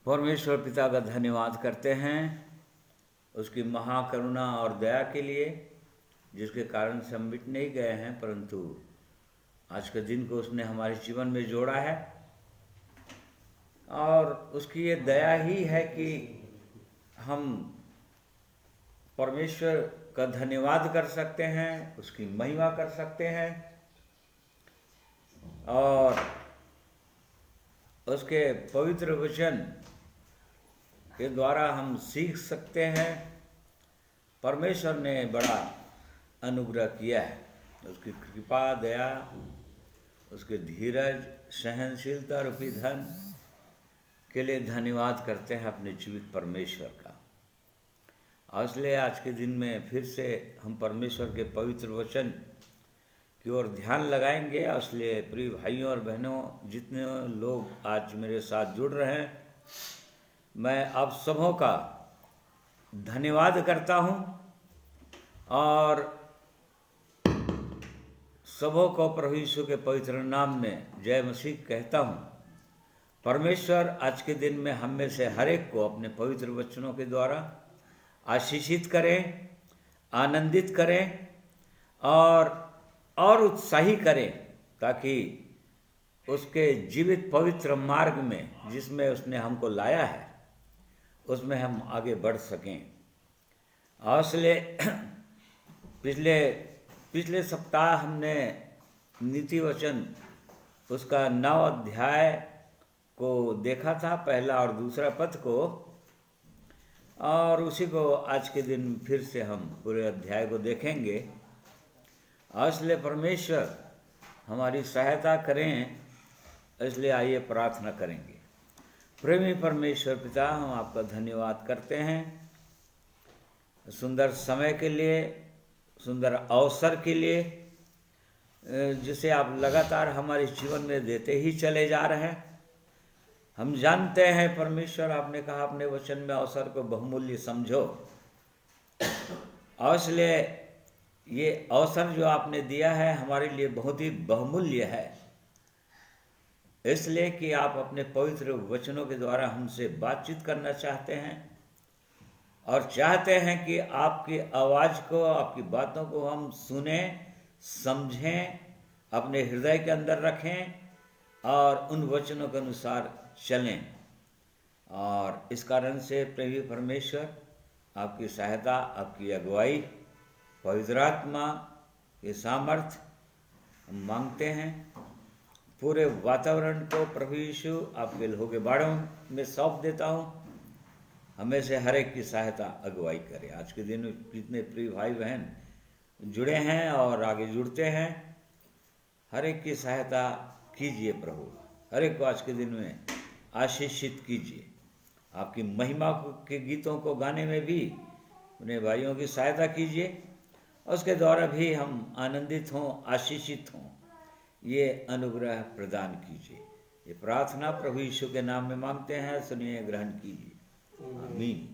परमेश्वर पिता का धन्यवाद करते हैं उसकी महाकरुणा और दया के लिए, जिसके कारण से हम मिट नहीं गए हैं, परंतु आज के दिन को उसने हमारे जीवन में जोड़ा है। और उसकी ये दया ही है कि हम परमेश्वर का धन्यवाद कर सकते हैं, उसकी महिमा कर सकते हैं और उसके पवित्र वचन के द्वारा हम सीख सकते हैं। परमेश्वर ने बड़ा अनुग्रह किया है, उसकी कृपा, दया, उसके धीरज, सहनशीलता रूपी धन के लिए धन्यवाद करते हैं अपने जीवित परमेश्वर का। इसलिए आज के दिन में फिर से हम परमेश्वर के पवित्र वचन की ओर ध्यान लगाएंगे। इसलिए प्रिय भाइयों और बहनों, जितने लोग आज मेरे साथ जुड़ रहे हैं, मैं आप सबों का धन्यवाद करता हूं और सबों को प्रभु यीशु के पवित्र नाम में जय मसीह कहता हूं। परमेश्वर आज के दिन में हम में से हर एक को अपने पवित्र वचनों के द्वारा आशीषित करें, आनंदित करें और उत्साही करें, ताकि उसके जीवित पवित्र मार्ग में जिसमें उसने हमको लाया है उसमें हम आगे बढ़ सकें। और इसलिए पिछले सप्ताह हमने नीति वचन उसका 9 अध्याय को देखा था, पहला और दूसरा पद को, और उसी को आज के दिन फिर से हम पूरे अध्याय को देखेंगे। इसलिए परमेश्वर हमारी सहायता करें, इसलिए आइए प्रार्थना करेंगे। प्रेमी परमेश्वर पिता, हम आपका धन्यवाद करते हैं सुंदर समय के लिए, सुंदर अवसर के लिए, जिसे आप लगातार हमारे जीवन में देते ही चले जा रहे हैं। हम जानते हैं परमेश्वर, आपने कहा अपने वचन में अवसर को बहुमूल्य समझो, और इसलिए ये अवसर जो आपने दिया है हमारे लिए बहुत ही बहुमूल्य है, इसलिए कि आप अपने पवित्र वचनों के द्वारा हमसे बातचीत करना चाहते हैं और चाहते हैं कि आपकी आवाज़ को, आपकी बातों को हम सुने, समझें, अपने हृदय के अंदर रखें और उन वचनों के अनुसार चलें। और इस कारण से प्रभु परमेश्वर आपकी सहायता, आपकी अगुवाई, पवित्र आत्मा के सामर्थ हम मांगते हैं। पूरे वातावरण को प्रभु यीशु आपके लहू के बाड़ों में सौंप देता हूँ। हमें से हर एक की सहायता, अगुवाई करे। आज के दिन में जितने प्रिय भाई बहन जुड़े हैं और आगे जुड़ते हैं, हर एक की सहायता कीजिए प्रभु। हर एक को आज के दिन में आशीषित कीजिए। आपकी महिमा के गीतों को गाने में भी अपने भाइयों की सहायता कीजिए, उसके द्वारा भी हम आनंदित हों, आशीषित हों। ये अनुग्रह प्रदान कीजिए। ये प्रार्थना प्रभु यीशु के नाम में मांगते हैं, सुनिए, ग्रहण कीजिए। आमीन।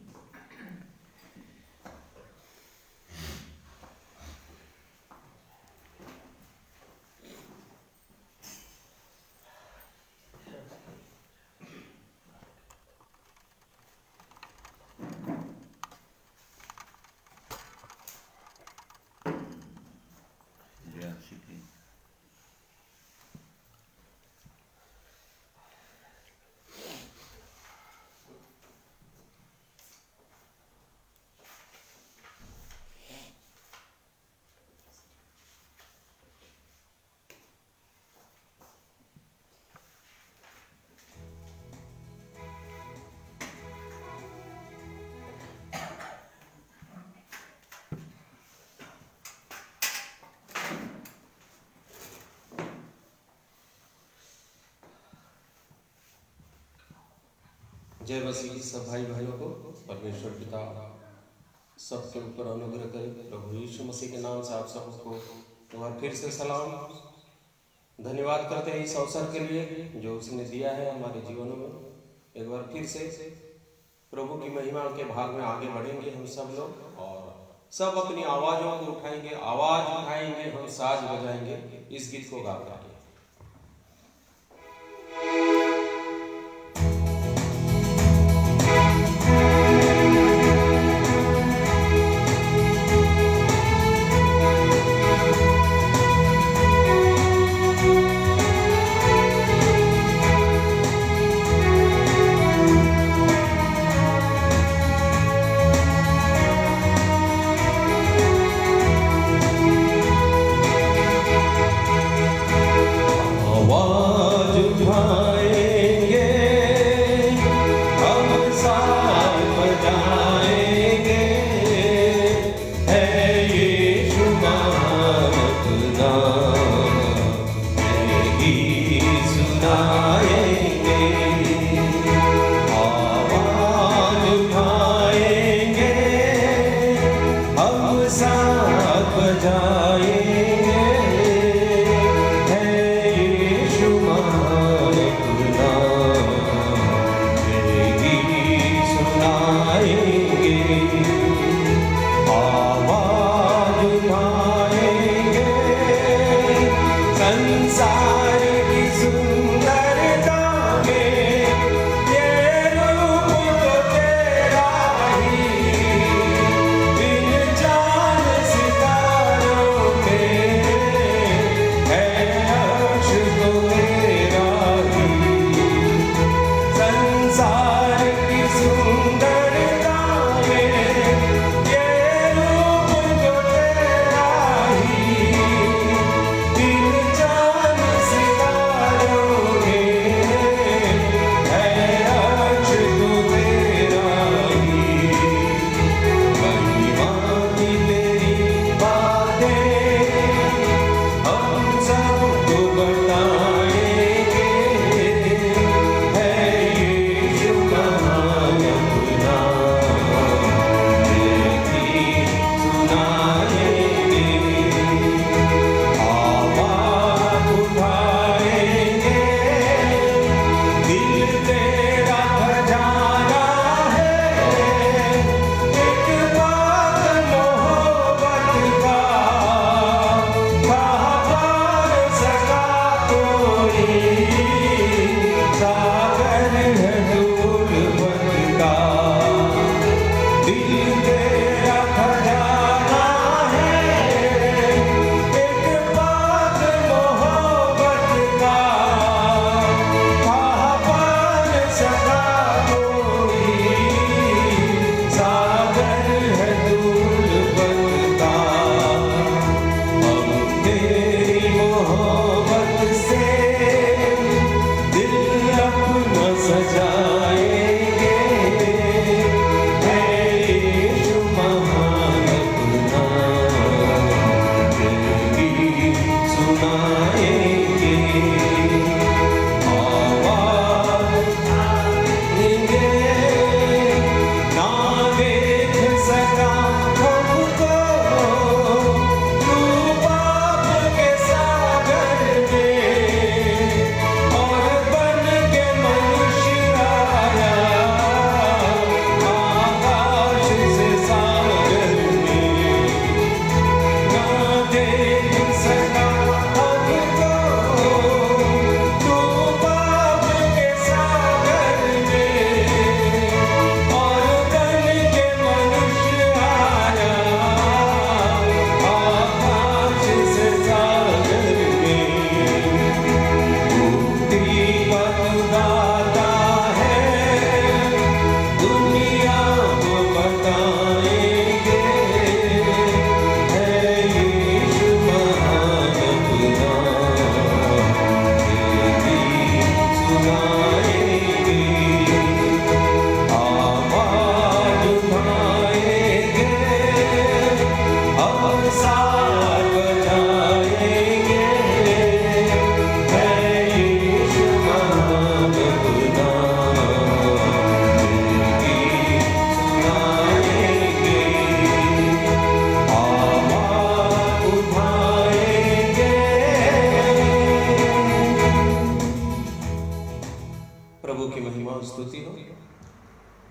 जय मसीह। सब भाई भाइयों को परमेश्वर पिता सबके ऊपर अनुग्रह करे। प्रभु यीशु मसीह के नाम से आप सबको एक बार फिर से सलाम, धन्यवाद करते हैं इस अवसर के लिए जो उसने दिया है हमारे जीवनों में। एक बार फिर से प्रभु की महिमा के भाग में आगे बढ़ेंगे हम सब लोग, और सब अपनी आवाज़ों को उठाएंगे, आवाज़ उठाएंगे, हम साज बजाएंगे इस गीत को गाकर।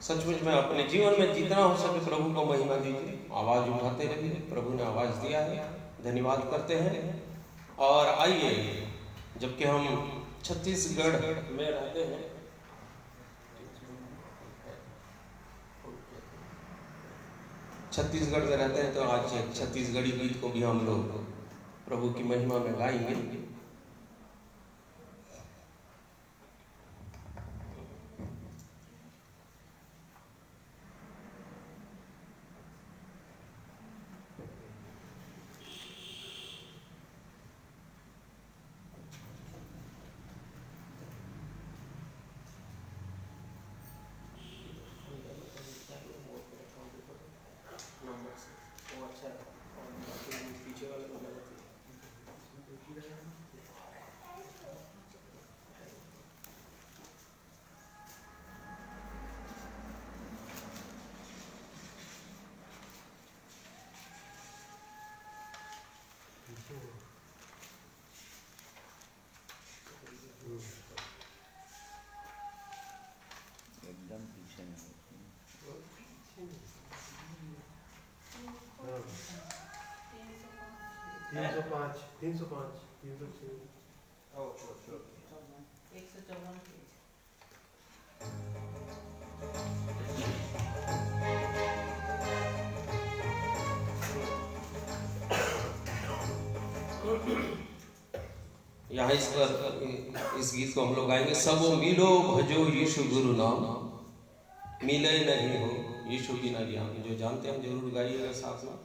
सचमुच में अपने जीवन में जितना हो सके प्रभु को महिमा दीजिए, आवाज उठाते रहिए। प्रभु ने आवाज दिया है, धन्यवाद करते हैं। और आइए, जबकि हम छत्तीसगढ़ में रहते हैं, छत्तीसगढ़ में रहते हैं, तो आज एक छत्तीसगढ़ी गीत को भी हम लोग प्रभु की महिमा में गाएंगे। एकदम पीछे में 305 305 306 यहाँ इस गीत को हम लोग गाएंगे। सबो मिलो भजो यीशु गुरु नाम, मिले नहीं हो यीशु बिना ज्ञान। जो जानते हैं जरूर गाइएगा साथ में।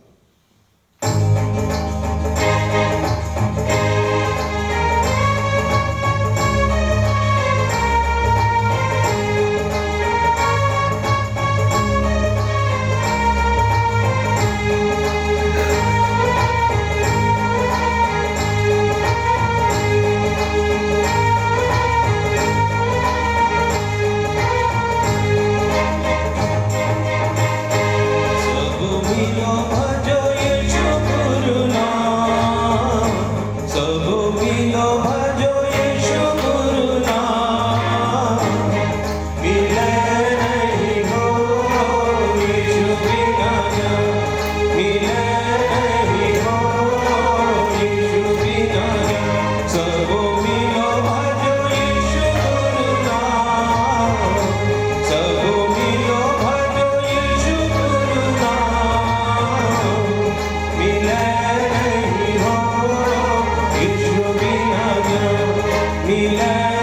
Yeah.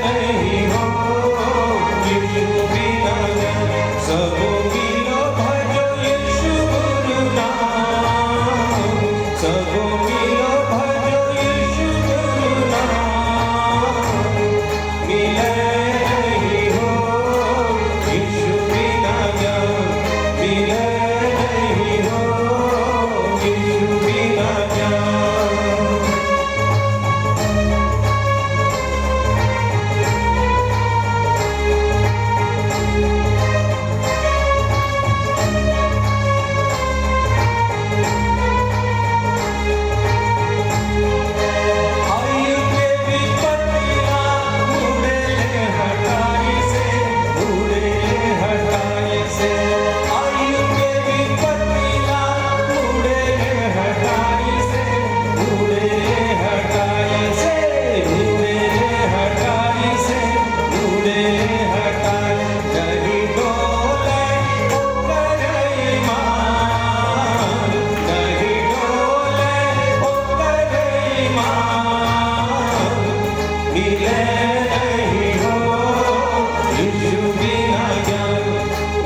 नहीं हो यीशु बिना ज्ञान सब मिलो भजो यीशु गुरु नाम सब मिलो भजो यीशु गुरु नाम मिले नहीं हो यीशु बिना ज्ञान मिले नहीं हो यीशु बिना ज्ञान आयु के विपत्तियाँ मुड़े हटाई से मुड़े हटाई से आयु के विपत्तियाँ मुड़े हटाई से मुड़े हटाई से मुड़े हटाई से मुड़े हटाई नहीं डोले ओकर ईमान नहीं डोले ओकर ईमान मिले नहीं हो यीशु बिना ज्ञान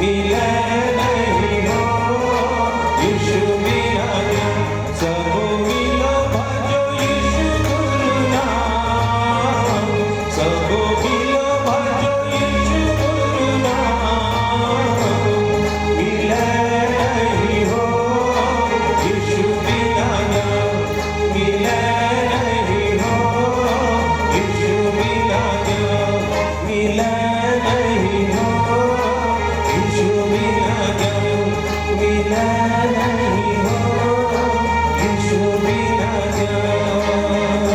मिले नहीं हो यीशु बिना ज्ञान सब मिलो भजो यीशु गुरु नाम सब मिलो भजो यीशु गुरु नाम मिले नहीं हो यीशु बिना ज्ञान मिले नहीं हो यीशु बिना ज्ञान मिले नहीं हो यीशु बिना ज्ञान मिले नहीं हो यीशु बिना ज्ञान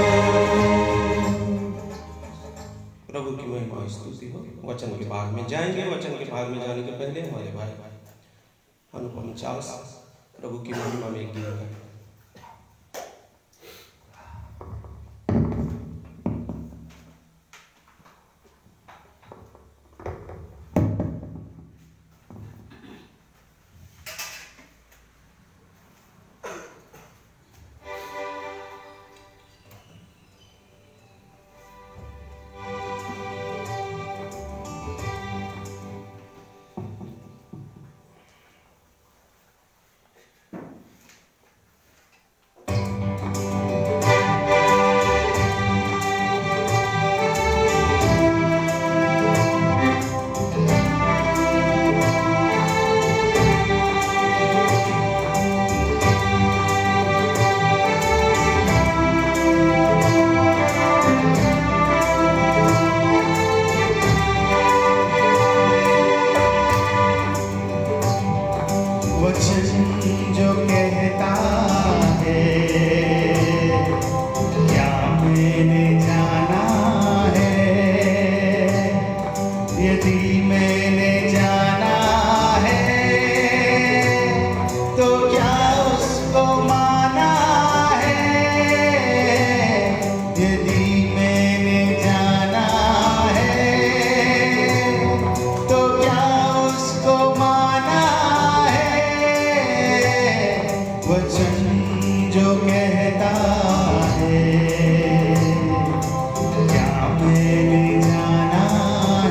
प्रभु की महिमा स्तुति हो वचन के भाग में जाएंगे वचन के भाग में जाने के पहले हमारे भाई अनुपम चार्ल्स प्रभु की महिमा में एक गीत गाएं। वचन जो कहता है क्या मैंने जाना है यदि मैंने जाना है तो क्या उसको माना है यदि मैंने जाना है तो क्या उसको माना वचन जो कहता है क्या मैंने जाना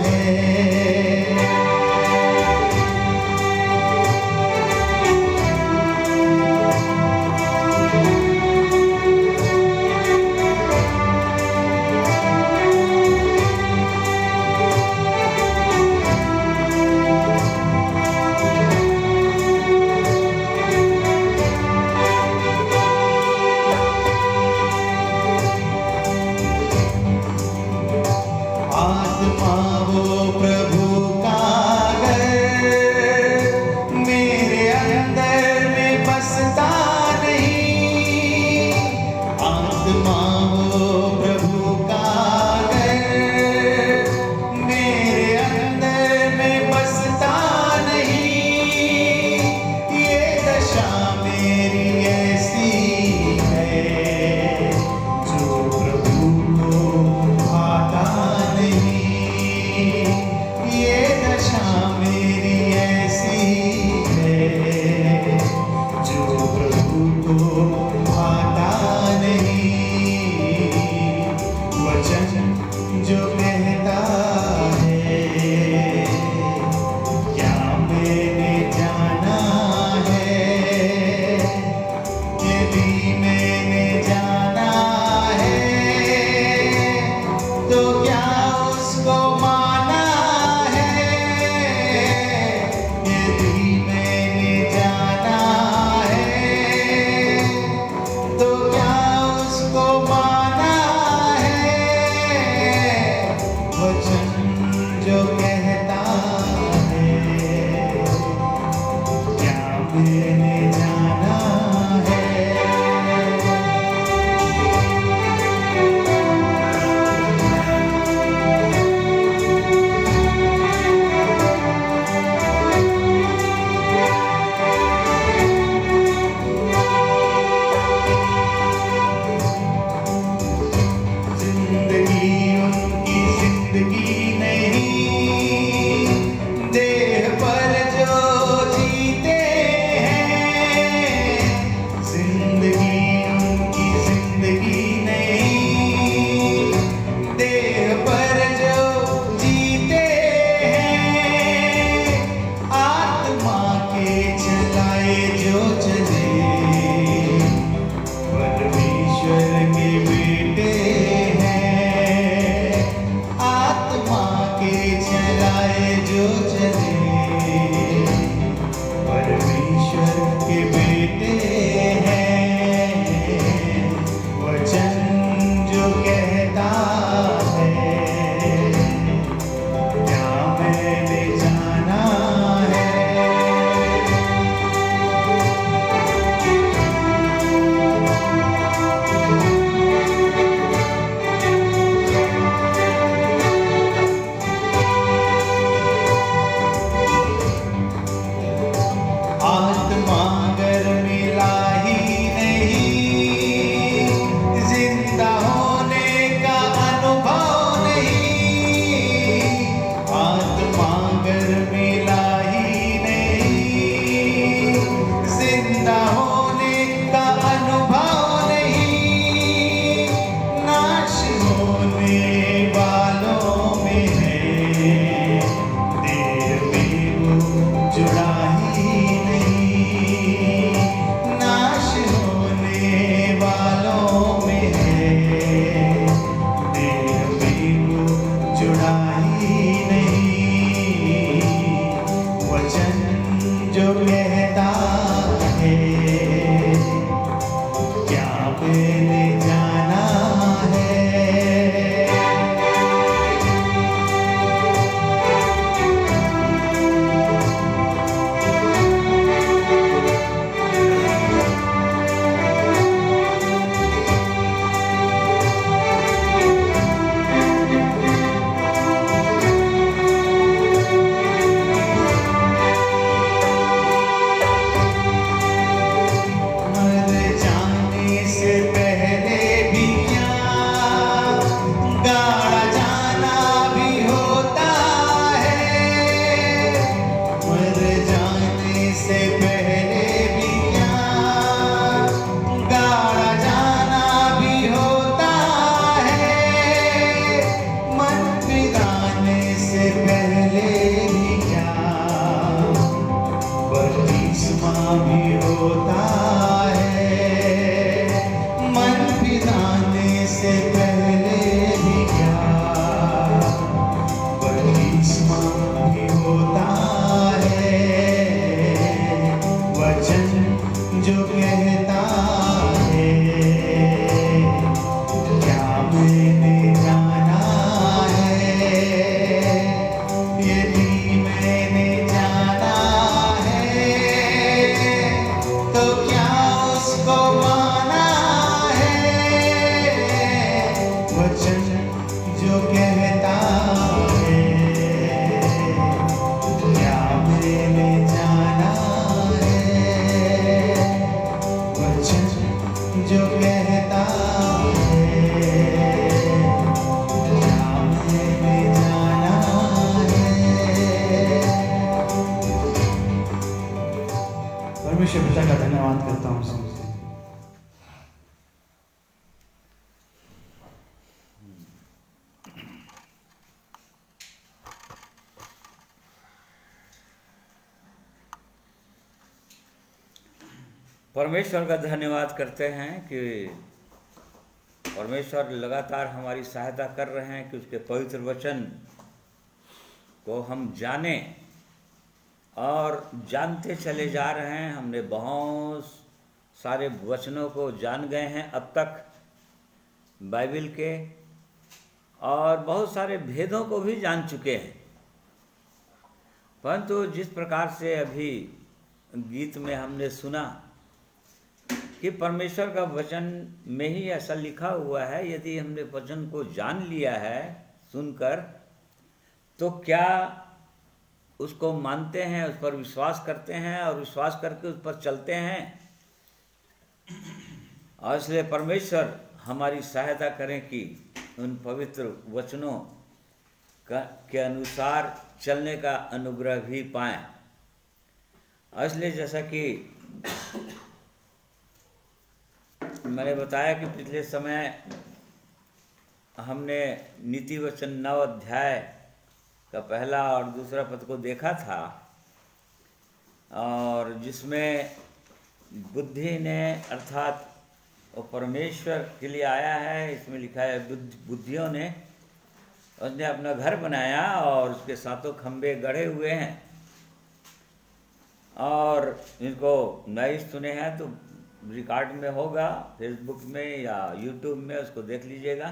है आत्मा वो प्रभु का घर मेरे अंदर में बसता नहीं आत्मा वो प्रभु का घर मेरे अंदर में बसता नहीं ये दशा मेरी ऐसी है जो प्रभु को भाता नहीं उसको माना है, यदि मैंने जाना है, तो क्या उसको माना है, वचन जो कहता है, क्या मैंने जाना है। जिंदगी उनकी जिंदगी नहीं, देह पर जो जीते हैं। जिंदगी उनकी जिंदगी नहीं, देह पर जो जीते हैं। आत्मा के चलाए जो चले, परमेश्वर के बेटे हैं। आत्मा के चलाए जो चले, परमेश्वर के बेटे हैं। वचन जो कहता है, क्या मैंने जाना है। आत्मा अगर मिला ही नहीं, जिंदा होने का अनुभव नहीं। आत्मा अगर मिला ही नहीं, जिंदा होने का अनुभव नहीं। नाश होने वालों में है, देर में वो जुड़ा ही नहीं। नाश होने वालों में है, देर में वो जुड़ा ही नहीं। वचन जो कहता है, क्या मैंने जाना है। मर जाने से पहले भी क्या गाड़ा जाना भी होता है। मर जाने से पहले भी क्या गाड़ा जाना भी होता है। मन पिघाने से पहले भी क्या बपतिस्मा भी होता है। मन पिघाने से पहले भी क्या बपतिस्मा भी होता है। वचन जो कहता है, क्या मैंने जाना है। यदि मैंने जाना है, तो क्या उसको माना है। वचन जो कहता है, क्या मैंने जाना है। वचन जो कहता है, क्या मैंने जाना है। परमेश्वर पिता का धन्यवाद करता हूँ सबसे। परमेश्वर का धन्यवाद करते हैं कि परमेश्वर लगातार हमारी सहायता कर रहे हैं कि उसके पवित्र वचन को हम जानें और जानते चले जा रहे हैं। हमने बहुत सारे वचनों को जान गए हैं अब तक बाइबल के, और बहुत सारे भेदों को भी जान चुके हैं। परंतु जिस प्रकार से अभी गीत में हमने सुना कि परमेश्वर का वचन में ही ऐसा लिखा हुआ है, यदि हमने वचन को जान लिया है सुनकर, तो क्या उसको मानते हैं, उस पर विश्वास करते हैं और विश्वास करके उस पर चलते हैं। और इसलिए परमेश्वर हमारी सहायता करें कि उन पवित्र वचनों के अनुसार चलने का अनुग्रह भी पाएं। और इसलिए जैसा कि मैंने बताया कि पिछले समय हमने नीति वचन 9 अध्याय का पहला और दूसरा पद को देखा था, और जिसमें बुद्धि ने, अर्थात वो परमेश्वर के लिए आया है, इसमें लिखा है बुद्धियों ने, उसने अपना घर बनाया और उसके सातों खंबे गढ़े हुए हैं। और इनको नहीं सुने हैं तो रिकॉर्ड में होगा, फेसबुक में या यूट्यूब में उसको देख लीजिएगा,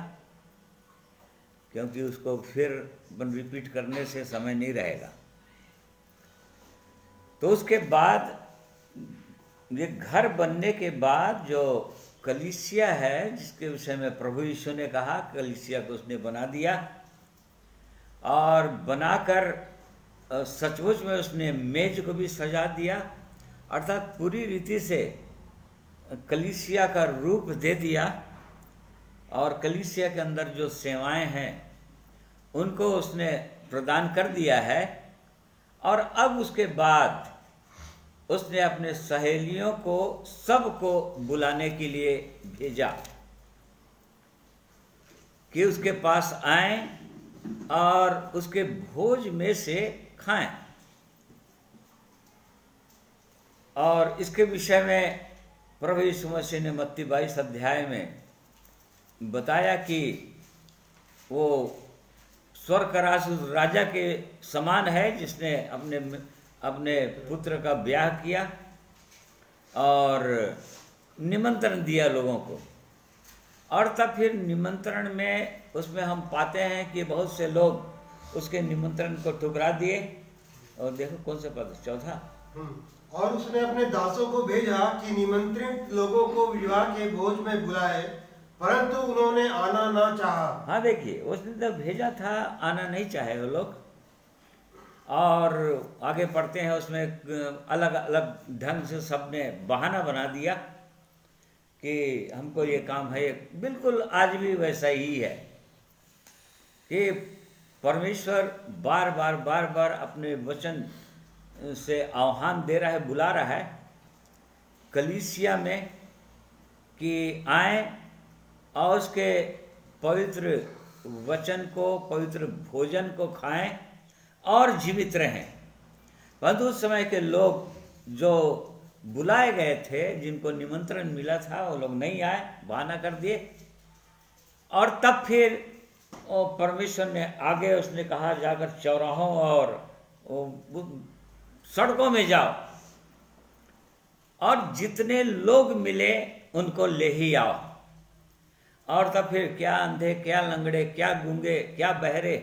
क्योंकि उसको फिर रिपीट करने से समय नहीं रहेगा। तो उसके बाद ये घर बनने के बाद जो कलीसिया है, जिसके विषय में प्रभु यीशु ने कहा, कलीसिया को उसने बना दिया और बनाकर सचमुच में उसने मेज को भी सजा दिया, अर्थात पूरी रीति से कलीसिया का रूप दे दिया। और कलीसिया के अंदर जो सेवाएं हैं उनको उसने प्रदान कर दिया है। और अब उसके बाद उसने अपने सहेलियों को सबको बुलाने के लिए भेजा कि उसके पास आएं और उसके भोज में से खाएं। और इसके विषय में प्रभु यीशु मसीह ने मत्ती 22 अध्याय में बताया कि वो स्वर्ग का राज उस राजा के समान है जिसने अपने पुत्र का ब्याह किया और निमंत्रण दिया लोगों को। और तब फिर निमंत्रण में उसमें हम पाते हैं कि बहुत से लोग उसके निमंत्रण को ठुकरा दिए। और देखो कौन सा पद, चौथा। और उसने अपने दासों को भेजा कि निमंत्रित लोगों को विवाह के भोज में बुलाए, परंतु उन्होंने आना ना चाहा। हाँ देखिए, उसने तो भेजा था, आना नहीं चाहे वो लोग। और आगे पढ़ते हैं, उसमें अलग अलग ढंग से सबने बहाना बना दिया कि हमको ये काम है। बिल्कुल आज भी वैसा ही है कि परमेश्वर बार बार अपने वचन से आह्वान दे रहा है, बुला रहा है कलीसिया में कि आए और उसके पवित्र वचन को, पवित्र भोजन को खाएं और जीवित रहें। परंतु उस समय के लोग जो बुलाए गए थे, जिनको निमंत्रण मिला था, वो लोग नहीं आए, बहाना कर दिए। और तब फिर परमेश्वर ने आगे उसने कहा, जाकर चौराहों और सड़कों में जाओ और जितने लोग मिले उनको ले ही आओ। और तब फिर क्या अंधे, क्या लंगड़े, क्या गूंगे, क्या बहरे,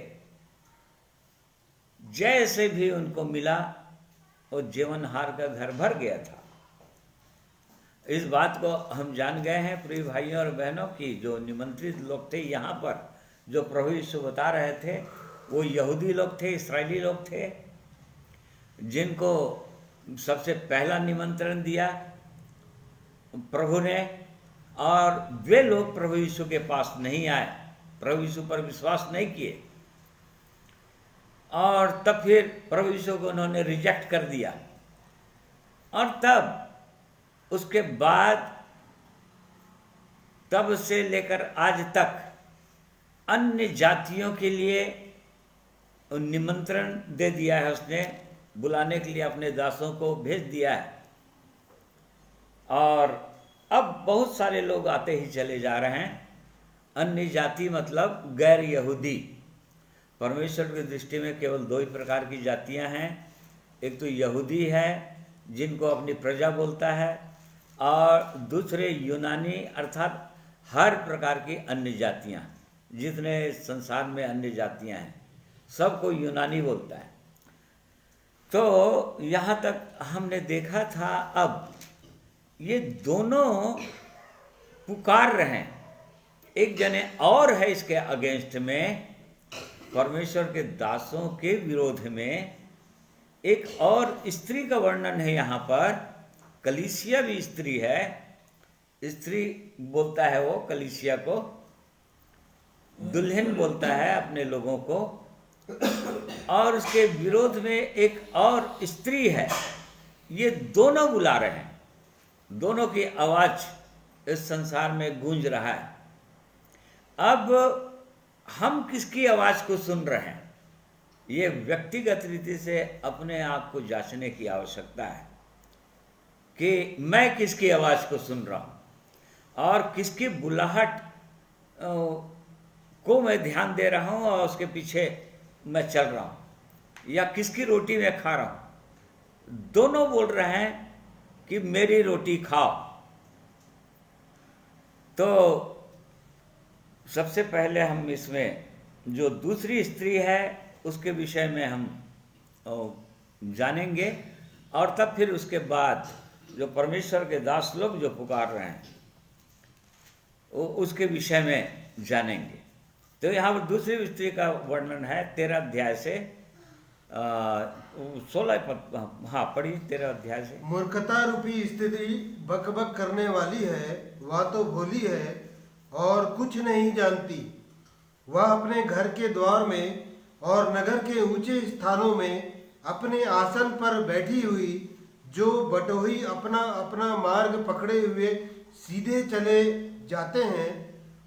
जैसे भी उनको मिला वो जीवनहार का घर भर गया था। इस बात को हम जान गए हैं प्रिय भाइयों और बहनों की जो निमंत्रित लोग थे यहाँ पर, जो प्रभु यीशु बता रहे थे, वो यहूदी लोग थे, इस्राएली लोग थे, जिनको सबसे पहला निमंत्रण दिया प्रभु ने। और वे लोग प्रभु यीशु के पास नहीं आए, प्रभु यीशु पर विश्वास नहीं किए, और तब फिर प्रभु यीशु को उन्होंने रिजेक्ट कर दिया। और तब उसके बाद, तब से लेकर आज तक अन्य जातियों के लिए निमंत्रण दे दिया है, उसने बुलाने के लिए अपने दासों को भेज दिया है। और अब बहुत सारे लोग आते ही चले जा रहे हैं। अन्य जाति मतलब गैर यहूदी। परमेश्वर की दृष्टि में केवल दो ही प्रकार की जातियां हैं, एक तो यहूदी है जिनको अपनी प्रजा बोलता है, और दूसरे यूनानी अर्थात हर प्रकार की अन्य जातियां, जितने संसार में अन्य जातियां हैं सबको यूनानी बोलता है। तो यहाँ तक हमने देखा था। अब ये दोनों पुकार रहे हैं, एक जने और है इसके अगेंस्ट में, परमेश्वर के दासों के विरोध में एक और स्त्री का वर्णन है यहाँ पर। कलीसिया भी स्त्री है, स्त्री बोलता है वो कलीसिया को, दुल्हन बोलता है अपने लोगों को, और उसके विरोध में एक और स्त्री है। ये दोनों बुला रहे हैं, दोनों की आवाज इस संसार में गूंज रहा है। अब हम किसकी आवाज को सुन रहे हैं, ये व्यक्तिगत रीति से अपने आप को जांचने की आवश्यकता है कि मैं किसकी आवाज को सुन रहा हूं और किसकी बुलाहट को मैं ध्यान दे रहा हूं और उसके पीछे मैं चल रहा हूं, या किसकी रोटी मैं खा रहा हूं। दोनों बोल रहे हैं कि मेरी रोटी खाओ। तो सबसे पहले हम इसमें जो दूसरी स्त्री है उसके विषय में हम जानेंगे, और तब फिर उसके बाद जो परमेश्वर के दास लोग जो पुकार रहे हैं उसके विषय में जानेंगे। तो यहाँ पर दूसरी स्त्री का वर्णन है 13 अध्याय से 16 पद। हाँ पढ़िए 13 अध्याय से। मूर्खता रूपी स्त्री बकबक करने वाली है, वह तो भोली है और कुछ नहीं जानती। वह अपने घर के द्वार में और नगर के ऊंचे स्थानों में अपने आसन पर बैठी हुई, जो बटोही अपना अपना मार्ग पकड़े हुए सीधे चले जाते हैं,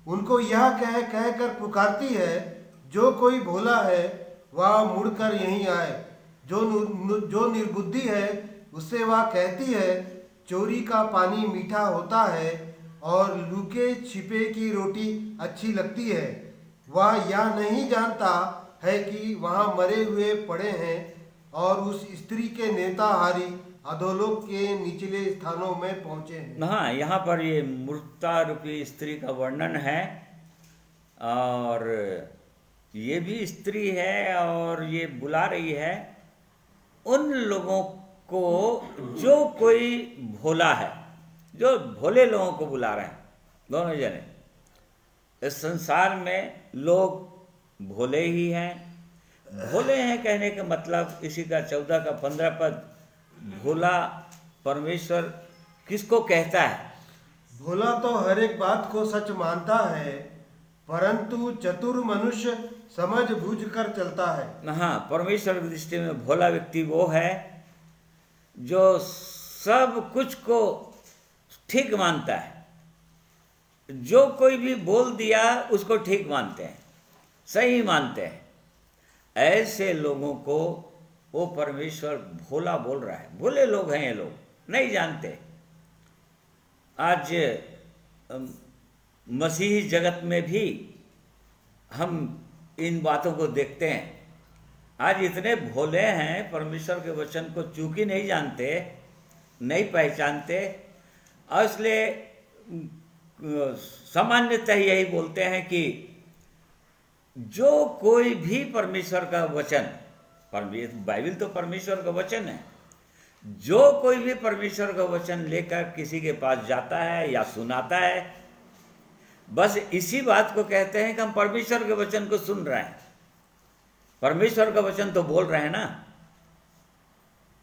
उनको यह कह कह कर पुकारती है, जो कोई भोला है वह मुड़कर यहीं आए। जो निर्बुद्धि है उससे वह कहती है, चोरी का पानी मीठा होता है और लुके छिपे की रोटी अच्छी लगती है। वह यह नहीं जानता है कि वहाँ मरे हुए पड़े हैं और उस स्त्री के नेताहारी अधोलोक के निचले स्थानों में पहुंचे हैं। हाँ, यहाँ पर ये मूर्खता रूपी स्त्री का वर्णन है, और ये भी स्त्री है और ये बुला रही है उन लोगों को जो कोई भोला है, जो भोले लोगों को बुला रहे हैं दोनों जने। इस संसार में लोग भोले ही हैं। भोले हैं कहने का मतलब इसी का 14 का 15 पद, भोला परमेश्वर किसको कहता है? भोला तो हर एक बात को सच मानता है, परंतु चतुर मनुष्य समझ बूझ कर चलता है। हाँ, परमेश्वर की दृष्टि में भोला व्यक्ति वो है जो सब कुछ को ठीक मानता है, जो कोई भी बोल दिया उसको ठीक मानते हैं, सही मानते हैं। ऐसे लोगों को वो परमेश्वर भोला बोल रहा है। भोले लोग हैं ये लोग, नहीं जानते। आज मसीही जगत में भी हम इन बातों को देखते हैं। आज इतने भोले हैं, परमेश्वर के वचन को चूंकि नहीं जानते, नहीं पहचानते, और इसलिए सामान्यतः यही बोलते हैं कि जो कोई भी परमेश्वर का वचन, बाइबल तो परमेश्वर का वचन है, जो कोई भी परमेश्वर का वचन लेकर किसी के पास जाता है या सुनाता है, बस इसी बात को कहते हैं कि हम परमेश्वर के वचन को सुन रहे हैं। परमेश्वर का वचन तो बोल रहे हैं ना।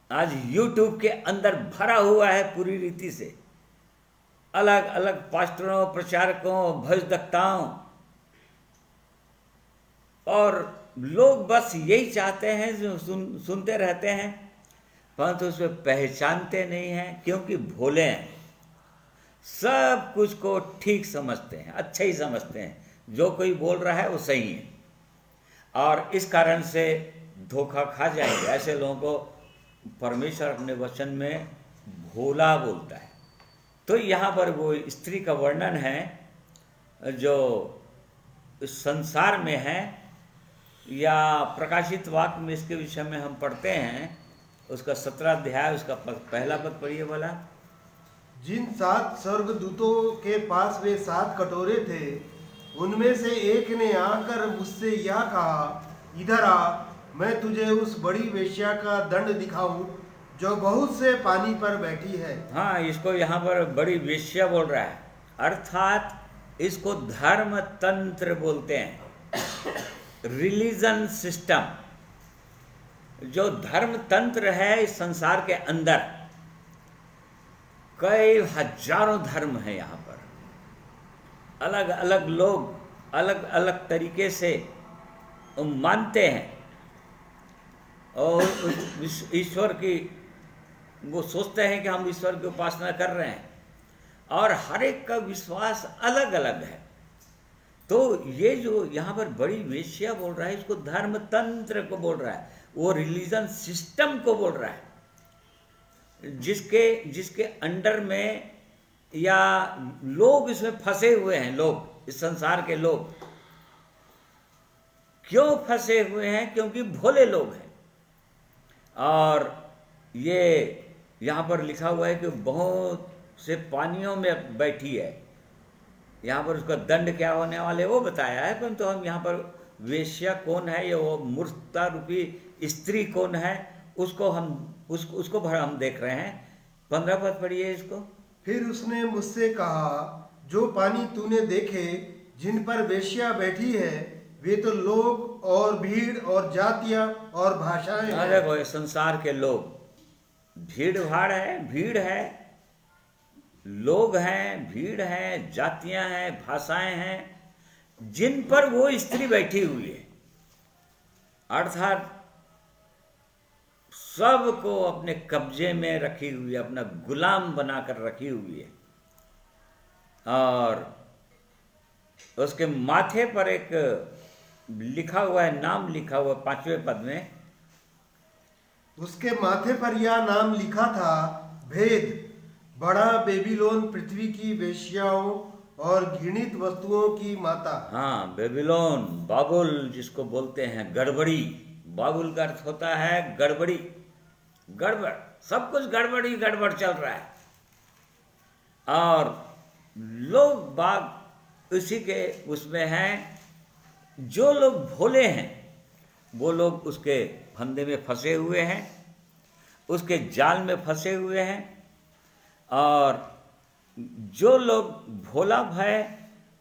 आज YouTube के अंदर भरा हुआ है पूरी रीति से, अलग अलग पास्टरों, प्रचारकों, भजदक्ताओं, और लोग बस यही चाहते हैं जो सुनते रहते हैं, परंतु उसमें पहचानते नहीं हैं, क्योंकि भोले हैं। सब कुछ को ठीक समझते हैं, अच्छा ही समझते हैं, जो कोई बोल रहा है वो सही है, और इस कारण से धोखा खा जाएंगे। ऐसे लोगों को परमेश्वर अपने वचन में भोला बोलता है। तो यहाँ पर वो स्त्री का वर्णन है जो इस संसार में है, या प्रकाशित वाक्य में इसके विषय में हम पढ़ते हैं, उसका 17 अध्याय उसका पहला पद पढ़िए भला। जिन 7 स्वर्गदूतों के पास वे 7 कटोरे थे, उनमें से एक ने आकर मुझसे यह कहा, इधर आ, मैं तुझे उस बड़ी वेश्या का दंड दिखाऊं जो बहुत से पानी पर बैठी है। हाँ, इसको यहाँ पर बड़ी वेश्या बोल रहा है, अर्थात इसको धर्म तंत्र बोलते हैं, रिलीजन सिस्टम। जो धर्म तंत्र है इस संसार के अंदर, कई हजारों धर्म है यहाँ पर, अलग अलग लोग अलग अलग तरीके से मानते हैं और ईश्वर की, वो सोचते हैं कि हम ईश्वर की उपासना कर रहे हैं, और हर एक का विश्वास अलग अलग है। तो ये जो यहाँ पर बड़ी वेश्या बोल रहा है, इसको धर्म तंत्र को बोल रहा है, वो रिलीजन सिस्टम को बोल रहा है, जिसके अंडर में या लोग इसमें फंसे हुए हैं। लोग, इस संसार के लोग क्यों फंसे हुए हैं? क्योंकि भोले लोग हैं। और ये यहाँ पर लिखा हुआ है कि बहुत से पानियों में बैठी है। यहाँ पर उसका दंड क्या होने वाले वो बताया है, परंतु हम यहाँ पर वेश्या कौन है, या वो मूर्खता रूपी स्त्री कौन है, उसको हम देख रहे हैं। 15 पद पढ़िए इसको। फिर उसने मुझसे कहा, जो पानी तूने देखे जिन पर वेश्या बैठी है, वे तो लोग और भीड़ और जातियां और भाषाएं हैं। देखो, ये संसार के लोग, भीड़ है, लोग हैं, भीड़ है, जातियां हैं, भाषाएं हैं, जिन पर वो स्त्री बैठी हुई है, अर्थात सबको अपने कब्जे में रखी हुई है, अपना गुलाम बनाकर रखी हुई है। और उसके माथे पर एक लिखा हुआ है, नाम लिखा हुआ 5वें पद में, उसके माथे पर यह नाम लिखा था, भेद, बड़ा बेबीलोन पृथ्वी की वेश्याओं और घृणित वस्तुओं की माता। हाँ, बेबीलोन, बाबुल जिसको बोलते हैं, गड़बड़ी। बाबुल का अर्थ होता है गड़बड़ी, गड़बड़, सब कुछ गड़बड़ चल रहा है। और लोग बाग उसी के उसमें हैं। जो लोग भोले हैं वो लोग उसके फंदे में फंसे हुए हैं, उसके जाल में फंसे हुए हैं। और जो लोग भोला भय,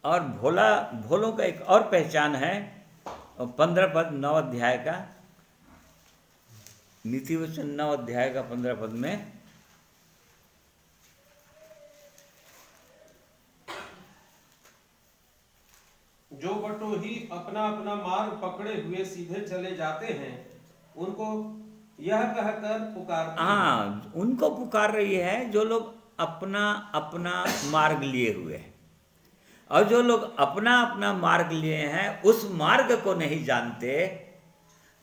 और भोलों का एक और पहचान है, 15 पद 9 अध्याय का, नीति वचन 9 अध्याय का 15 पद में, जो बटोही अपना अपना मार्ग पकड़े हुए सीधे चले जाते हैं, उनको यह कहकर पुकारते हाँ, उनको पुकार रही है जो लोग अपना अपना मार्ग लिए हुए हैं। और जो लोग अपना अपना मार्ग लिए हैं, उस मार्ग को नहीं जानते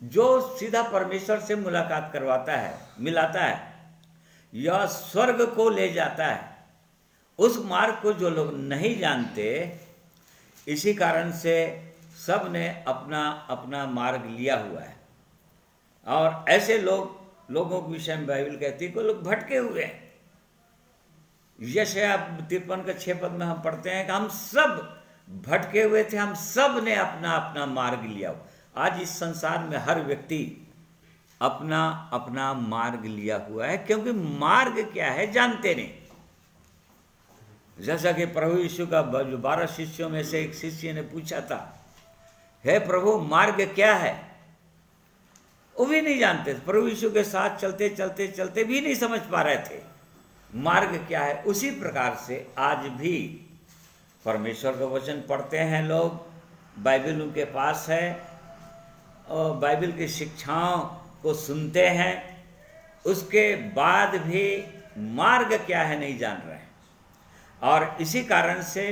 जो सीधा परमेश्वर से मुलाकात करवाता है, मिलाता है, या स्वर्ग को ले जाता है। उस मार्ग को जो लोग नहीं जानते, इसी कारण से सब ने अपना अपना मार्ग लिया हुआ है। और ऐसे लोगों के विषय में बाइबल कहती है कि लोग भटके हुए हैं। यशायाह 53 के 6 पद में हम पढ़ते हैं कि हम सब भटके हुए थे, हम सब ने अपना अपना मार्ग लिया। आज इस संसार में हर व्यक्ति अपना अपना मार्ग लिया हुआ है, क्योंकि मार्ग क्या है जानते नहीं। जैसा कि प्रभु यीशु का जो 12 शिष्यों में से एक शिष्य ने पूछा था, हे प्रभु मार्ग क्या है? वो भी नहीं जानते थे। प्रभु यीशु के साथ चलते चलते चलते भी नहीं समझ पा रहे थे मार्ग क्या है। उसी प्रकार से आज भी परमेश्वर का वचन पढ़ते हैं लोग, बाइबल उनके पास है और बाइबल की शिक्षाओं को सुनते हैं, उसके बाद भी मार्ग क्या है नहीं जान रहे हैं। और इसी कारण से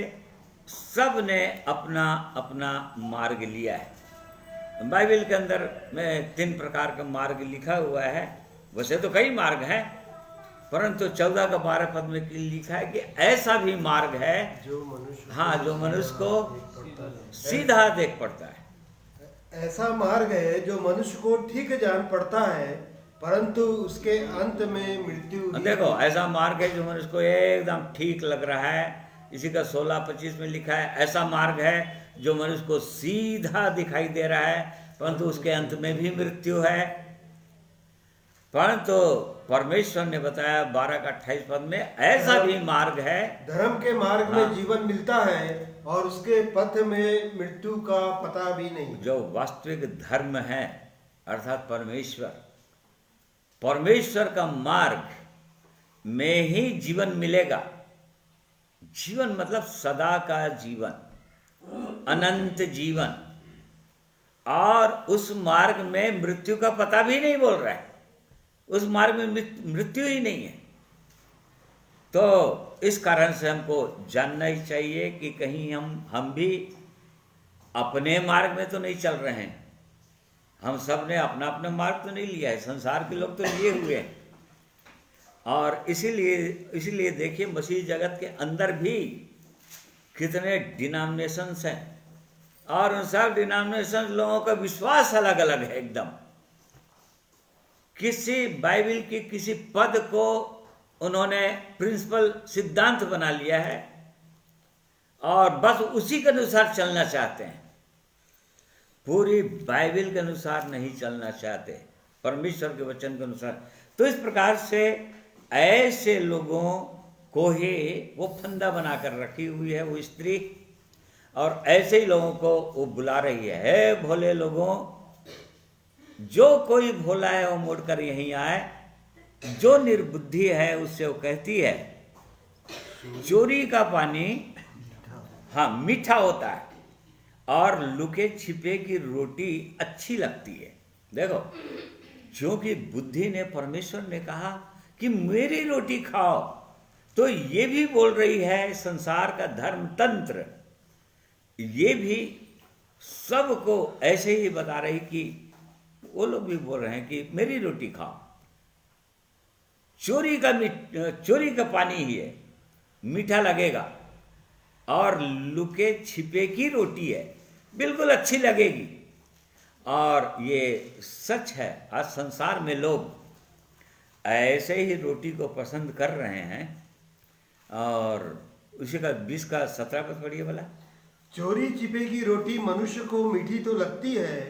सब ने अपना अपना मार्ग लिया है। बाइबल के अंदर में 3 प्रकार का मार्ग लिखा हुआ है। वैसे तो कई मार्ग हैं, परंतु 14 का 12 पद में लिखा है कि ऐसा भी मार्ग है जो मनुष्य को सीधा देख पड़ता है। ऐसा मार्ग है जो मनुष्य को ठीक जान पड़ता है, परंतु उसके अंत में मृत्यु ही। देखो, ऐसा मार्ग है जो मनुष्य को एकदम ठीक लग रहा है। इसी का 16:25 में लिखा है, ऐसा मार्ग है जो मनुष्य को सीधा दिखाई दे रहा है, परंतु उसके अंत में भी मृत्यु है। परंतु परमेश्वर ने बताया 12 का 28 पद में, ऐसा भी मार्ग है। धर्म के मार्ग हाँ। में जीवन मिलता है और उसके पथ में मृत्यु का पता भी नहीं। जो वास्तविक धर्म है अर्थात परमेश्वर का मार्ग में ही जीवन मिलेगा। जीवन मतलब सदा का जीवन, अनंत जीवन, और उस मार्ग में मृत्यु का पता भी नहीं बोल रहा है। उस मार्ग में मृत्यु ही नहीं है। तो इस कारण से हमको जानना ही चाहिए कि कहीं हम भी अपने मार्ग में तो नहीं चल रहे हैं। हम सब ने अपना अपना मार्ग तो नहीं लिया है, संसार के लोग तो लिए हुए हैं। और इसीलिए देखिए, मसीह जगत के अंदर भी कितने डिनोमिनेशंस हैं, और उन सब डिनोमिनेशन लोगों का विश्वास अलग अलग है एकदम। किसी बाइबल की किसी पद को उन्होंने प्रिंसिपल सिद्धांत बना लिया है और बस उसी के अनुसार चलना चाहते हैं। पूरी बाइबल के अनुसार नहीं चलना चाहते, परमेश्वर के वचन के अनुसार। तो इस प्रकार से ऐसे लोगों को ही वो फंदा बनाकर रखी हुई है वो स्त्री, और ऐसे ही लोगों को वो बुला रही है, हे भोले लोगों, जो कोई भोला है वो मुड़कर यहीं आए। जो निर्बुद्धि है उससे वो कहती है, चोरी का पानी हाँ मीठा होता है और लुके छिपे की रोटी अच्छी लगती है। देखो, क्योंकि बुद्धि ने, परमेश्वर ने कहा कि मेरी रोटी खाओ, तो ये भी बोल रही है संसार का धर्म तंत्र, ये भी सबको ऐसे ही बता रही कि वो लोग भी बोल रहे हैं कि मेरी रोटी खाओ। चोरी का पानी ही है, मीठा लगेगा, और लुके छिपे की रोटी है, बिल्कुल अच्छी लगेगी। और ये सच है, आज संसार में लोग ऐसे ही रोटी को पसंद कर रहे हैं। और उसी का 20 का 17 पद पढ़िए भला। चोरी छिपे की रोटी मनुष्य को मीठी तो लगती है,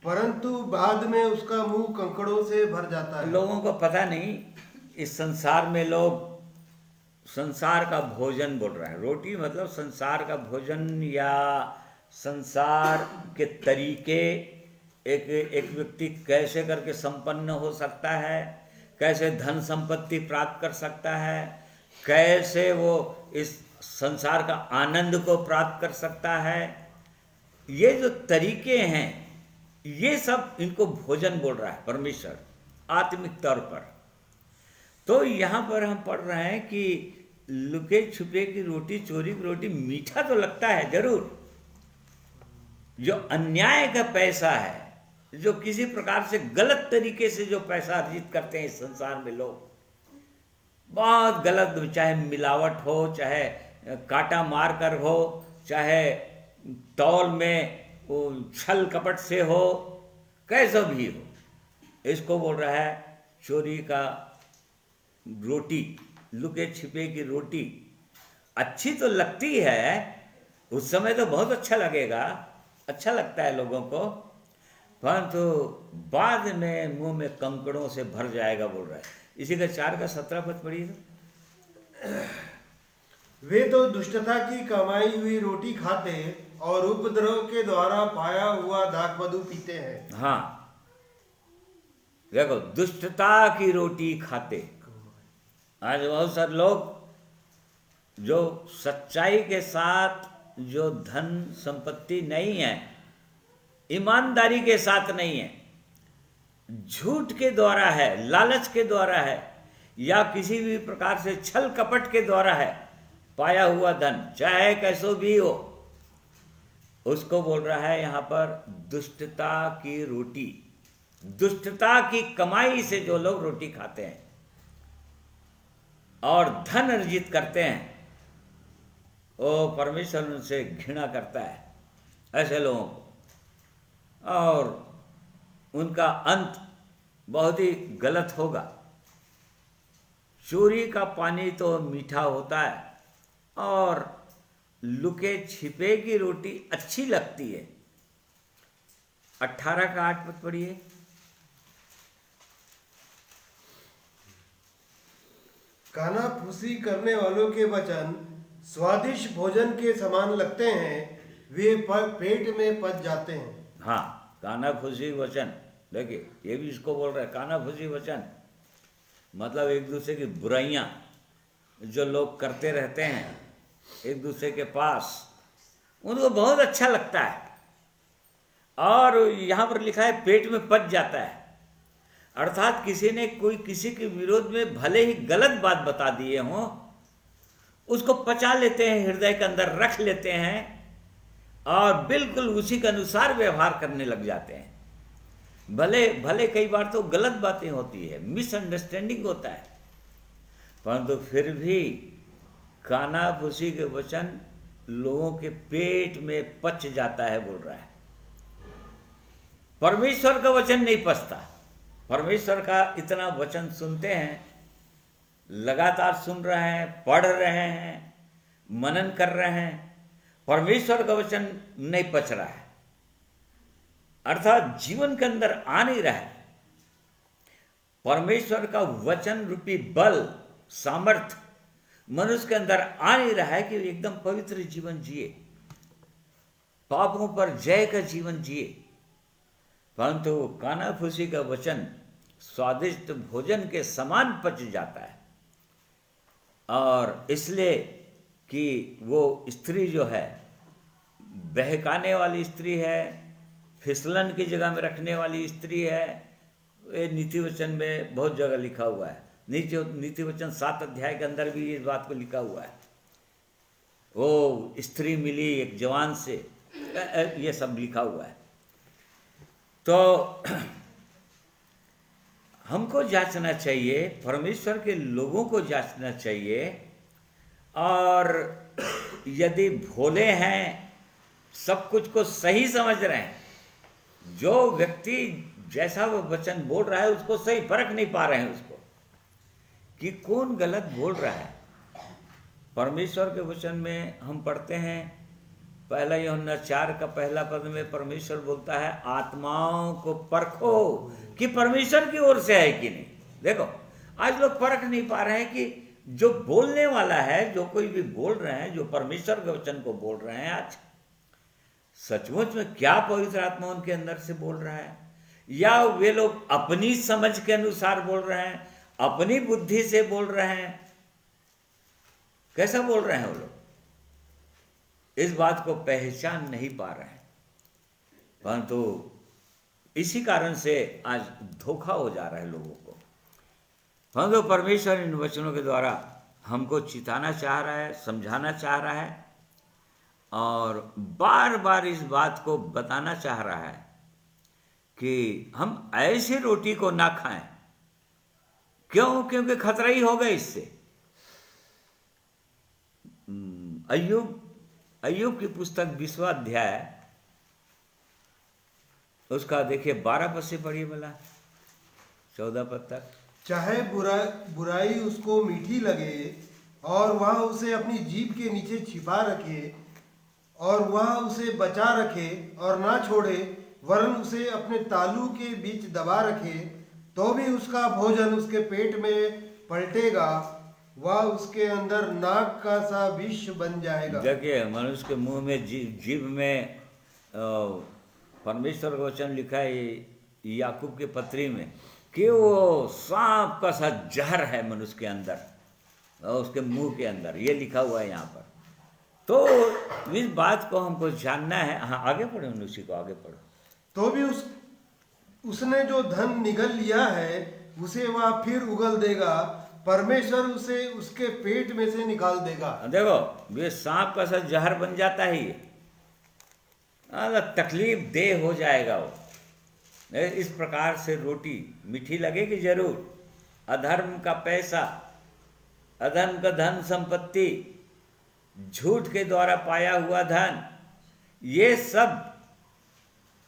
परंतु बाद में उसका मुंह कंकड़ों से भर जाता है। लोगों को पता नहीं, इस संसार में लोग संसार का भोजन बोल रहा है। रोटी मतलब संसार का भोजन या संसार के तरीके। एक व्यक्ति कैसे करके संपन्न हो सकता है, कैसे धन संपत्ति प्राप्त कर सकता है, कैसे वो इस संसार का आनंद को प्राप्त कर सकता है, ये जो तरीके हैं, ये सब इनको भोजन बोल रहा है परमेश्वर आत्मिक तौर पर। तो यहाँ पर हम पढ़ रहे हैं कि लुके छुपे की रोटी, चोरी की रोटी मीठा तो लगता है जरूर। जो अन्याय का पैसा है, जो किसी प्रकार से गलत तरीके से जो पैसा अर्जित करते हैं इस संसार में लोग, बहुत गलत, चाहे मिलावट हो, चाहे काटा मार कर हो, चाहे तौल में वो छल कपट से हो, कैसा भी हो, इसको बोल रहा है चोरी का रोटी, लुके छिपे की रोटी। अच्छी तो लगती है, उस समय तो बहुत अच्छा लगेगा, अच्छा लगता है लोगों को, परंतु बाद में मुंह में कंकड़ों से भर जाएगा बोल रहा है। इसी का 4 का 17 पद पढ़िए। वे तो दुष्टता की कमाई हुई रोटी खाते और उपद्रव के द्वारा पाया हुआ दाख मधु पीते हैं। हाँ, देखो, दुष्टता की रोटी खाते। आज बहुत सारे लोग जो सच्चाई के साथ, जो धन संपत्ति नहीं है, ईमानदारी के साथ नहीं है, झूठ के द्वारा है, लालच के द्वारा है, या किसी भी प्रकार से छल कपट के द्वारा है पाया हुआ धन, चाहे कैसो भी हो, उसको बोल रहा है यहाँ पर दुष्टता की रोटी। दुष्टता की कमाई से जो लोग रोटी खाते हैं और धन अर्जित करते हैं, वो परमेश्वर उनसे घृणा करता है, ऐसे लोगों को, और उनका अंत बहुत ही गलत होगा। चोरी का पानी तो मीठा होता है और लुके छिपे की रोटी अच्छी लगती है। 18 का 8 पद पढ़िए। कानाफूसी करने वालों के वचन स्वादिष्ट भोजन के समान लगते हैं, वे पेट में पच जाते हैं। हाँ, कानाफूसी वचन, देखिए ये भी इसको बोल रहा है, कानाफूसी वचन मतलब एक दूसरे की बुराइयां जो लोग करते रहते हैं एक दूसरे के पास, उनको बहुत अच्छा लगता है। और यहाँ पर लिखा है पेट में पच जाता है, अर्थात किसी ने कोई किसी के विरोध में भले ही गलत बात बता दिए हों, उसको पचा लेते हैं, हृदय के अंदर रख लेते हैं और बिल्कुल उसी के अनुसार व्यवहार करने लग जाते हैं। भले भले कई बार तो गलत बातें होती है, मिसअंडरस्टैंडिंग होता है, परंतु फिर भी कानाफूसी के वचन लोगों के पेट में पच जाता है, बोल रहा है। परमेश्वर का वचन नहीं पचता। परमेश्वर का इतना वचन सुनते हैं, लगातार सुन रहे हैं, पढ़ रहे हैं, मनन कर रहे हैं, परमेश्वर का वचन नहीं पच रहा है, अर्थात जीवन के अंदर आ नहीं रहा है। परमेश्वर का वचन रूपी बल, सामर्थ मनुष्य के अंदर आ नहीं रहा है कि एकदम पवित्र जीवन जिए, पापों पर जय का जीवन जिए। परंतु कानाफूसी का वचन स्वादिष्ट भोजन के समान पच जाता है, और इसलिए कि वो स्त्री जो है बहकाने वाली स्त्री है, फिसलन की जगह में रखने वाली स्त्री है। ये नीति वचन में बहुत जगह लिखा हुआ है। नीति वचन 7 अध्याय के अंदर भी इस बात को लिखा हुआ है। वो स्त्री मिली एक जवान से, ये सब लिखा हुआ है। तो हमको जांचना चाहिए, परमेश्वर के लोगों को जांचना चाहिए, और यदि भोले हैं, सब कुछ को सही समझ रहे हैं, जो व्यक्ति जैसा वो वचन बोल रहा है उसको सही परख नहीं पा रहे हैं उसको कि कौन गलत बोल रहा है। परमेश्वर के वचन में हम पढ़ते हैं, पहला यूहन्ना 4 का पहला पद में परमेश्वर बोलता है, आत्माओं को परखो कि परमेश्वर की ओर से है कि नहीं। देखो, आज लोग परख नहीं पा रहे हैं कि जो बोलने वाला है, जो कोई भी बोल रहे हैं, जो परमेश्वर के वचन को बोल रहे हैं, आज सचमुच में क्या पवित्र आत्मा उनके अंदर से बोल रहा है, या वे लोग अपनी समझ के अनुसार बोल रहे हैं, अपनी बुद्धि से बोल रहे हैं। कैसा बोल रहे हैं वो लोग, इस बात को पहचान नहीं पा रहे हैं। परंतु इसी कारण से आज धोखा हो जा रहा है लोगों को। परंतु परमेश्वर इन वचनों के द्वारा हमको चिताना चाह रहा है, समझाना चाह रहा है, और बार बार इस बात को बताना चाह रहा है कि हम ऐसी रोटी को ना खाएं। क्यों? क्योंकि खतरा ही होगा इससे। अय्यूब की पुस्तक 20वां अध्याय, उसका देखिए 12 पद से पढ़िए भला 14 पद तक। चाहे बुराई उसको मीठी लगे और वह उसे अपनी जीभ के नीचे छिपा रखे, और वह उसे बचा रखे और ना छोड़े, वरन उसे अपने तालू के बीच दबा रखे, तो भी उसका भोजन उसके पेट में पलटेगा, वह उसके अंदर नाक का सा विष बन जाएगा। देखिए, मनुष्य के मुंह में, जीभ में परमेश्वर का वचन लिखा है याकूब के पत्री में कि वो सांप का सा जहर है मनुष्य के अंदर, उसके मुंह के अंदर, ये लिखा हुआ है यहाँ पर। तो इस बात को हमको जानना है। हाँ, आगे पढ़ो, उसी को आगे पढ़ो। तो भी उसने जो धन निगल लिया है उसे वह फिर उगल देगा, परमेश्वर उसे उसके पेट में से निकाल देगा। देखो, ये सांप का सा जहर बन जाता है, ये तकलीफ देह हो जाएगा वो। इस प्रकार से रोटी मीठी लगेगी जरूर। अधर्म का पैसा, अधर्म का धन संपत्ति, झूठ के द्वारा पाया हुआ धन, ये सब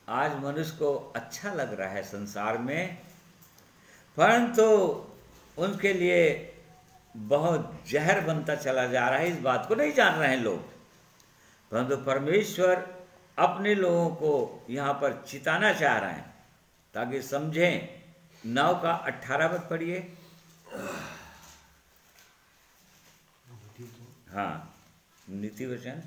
आज मनुष्य को अच्छा लग रहा है संसार में, परंतु उनके लिए बहुत जहर बनता चला जा रहा है। इस बात को नहीं जान रहे हैं लोग, परंतु परमेश्वर अपने लोगों को यहाँ पर चिताना चाह रहे हैं ताकि समझें। 9 का 18 पद पढ़िए। हाँ, नीति वचन।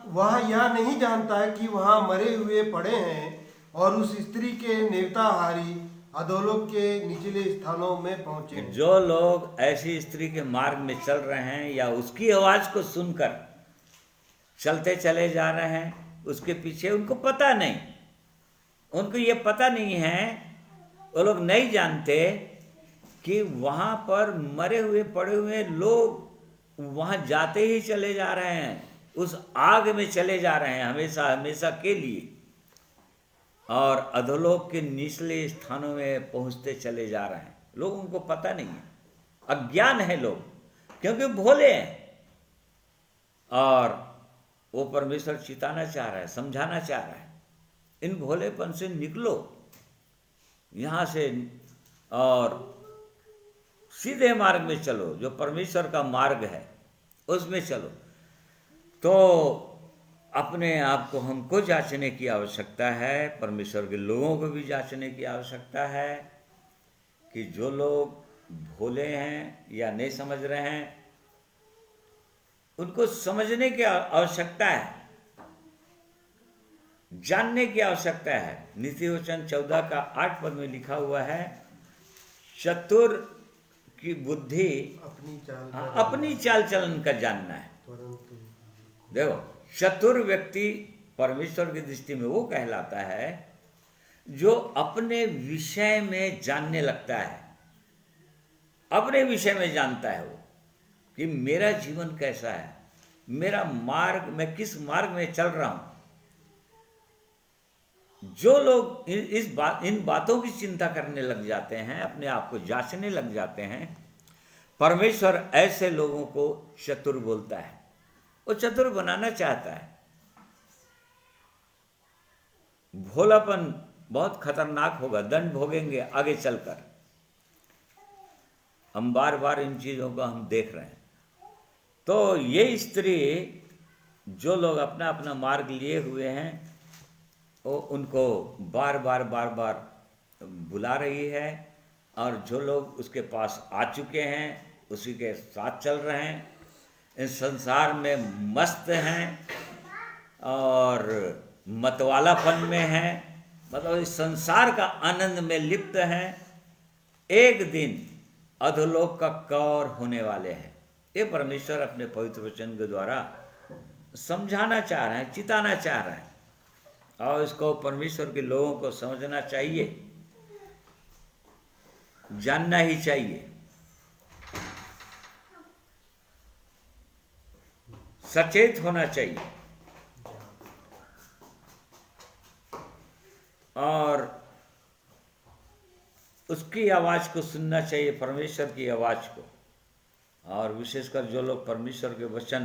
वह यह नहीं जानता है कि वहाँ मरे हुए पड़े हैं और उस स्त्री के नेवताहारी अधोलोक के निचले स्थानों में पहुंचे। जो लोग ऐसी स्त्री के मार्ग में चल रहे हैं या उसकी आवाज को सुनकर चलते चले जा रहे हैं, उसके पीछे उनको पता नहीं, उनको ये पता नहीं है, वो लोग नहीं जानते कि वहाँ पर मरे हुए पड़े हुए लोग वहाँ जाते ही चले जा रहे हैं, उस आग में चले जा रहे हैं हमेशा हमेशा के लिए, और अधोलोक के निचले स्थानों में पहुँचते चले जा रहे हैं। लोगों को पता नहीं है, अज्ञान है लोग, क्योंकि भोले हैं। और वो परमेश्वर चिताना चाह रहा है, समझाना चाह रहा है, इन भोलेपन से निकलो यहाँ से और सीधे मार्ग में चलो, जो परमेश्वर का मार्ग है उसमें चलो। तो अपने आप को हमको जांचने की आवश्यकता है, परमेश्वर के लोगों को भी जांचने की आवश्यकता है कि जो लोग भोले हैं या नहीं समझ रहे हैं, उनको समझने की आवश्यकता है, जानने की आवश्यकता है। नीति वचन 14 का 8 पद में लिखा हुआ है, चतुर की बुद्धि अपनी चाल चलन का जानना है। देखो, चतुर व्यक्ति परमेश्वर की दृष्टि में वो कहलाता है जो अपने विषय में जानने लगता है, अपने विषय में जानता है वो कि मेरा जीवन कैसा है, मेरा मार्ग, मैं किस मार्ग में चल रहा हूं। जो लोग इन बातों की चिंता करने लग जाते हैं, अपने आप को जांचने लग जाते हैं, परमेश्वर ऐसे लोगों को चतुर बोलता है, वो चतुर बनाना चाहता है। भोलापन बहुत खतरनाक होगा, दंड भोगेंगे आगे चलकर। हम बार बार इन चीजों को हम देख रहे हैं। तो ये स्त्री, जो लोग अपना अपना मार्ग लिए हुए हैं, वो उनको बार बार बुला रही है, और जो लोग उसके पास आ चुके हैं उसी के साथ चल रहे हैं, इस संसार में मस्त हैं और मतवालापन में हैं, मतलब इस संसार का आनंद में लिप्त हैं। एक दिन अधोलोक का कौर होने वाले हैं। ये परमेश्वर अपने पवित्र वचन के द्वारा समझाना चाह रहे हैं, चिताना चाह रहे हैं, और इसको परमेश्वर के लोगों को समझना चाहिए, जानना ही चाहिए, सचेत होना चाहिए, और उसकी आवाज को सुनना चाहिए, परमेश्वर की आवाज को। और विशेषकर जो लोग परमेश्वर के वचन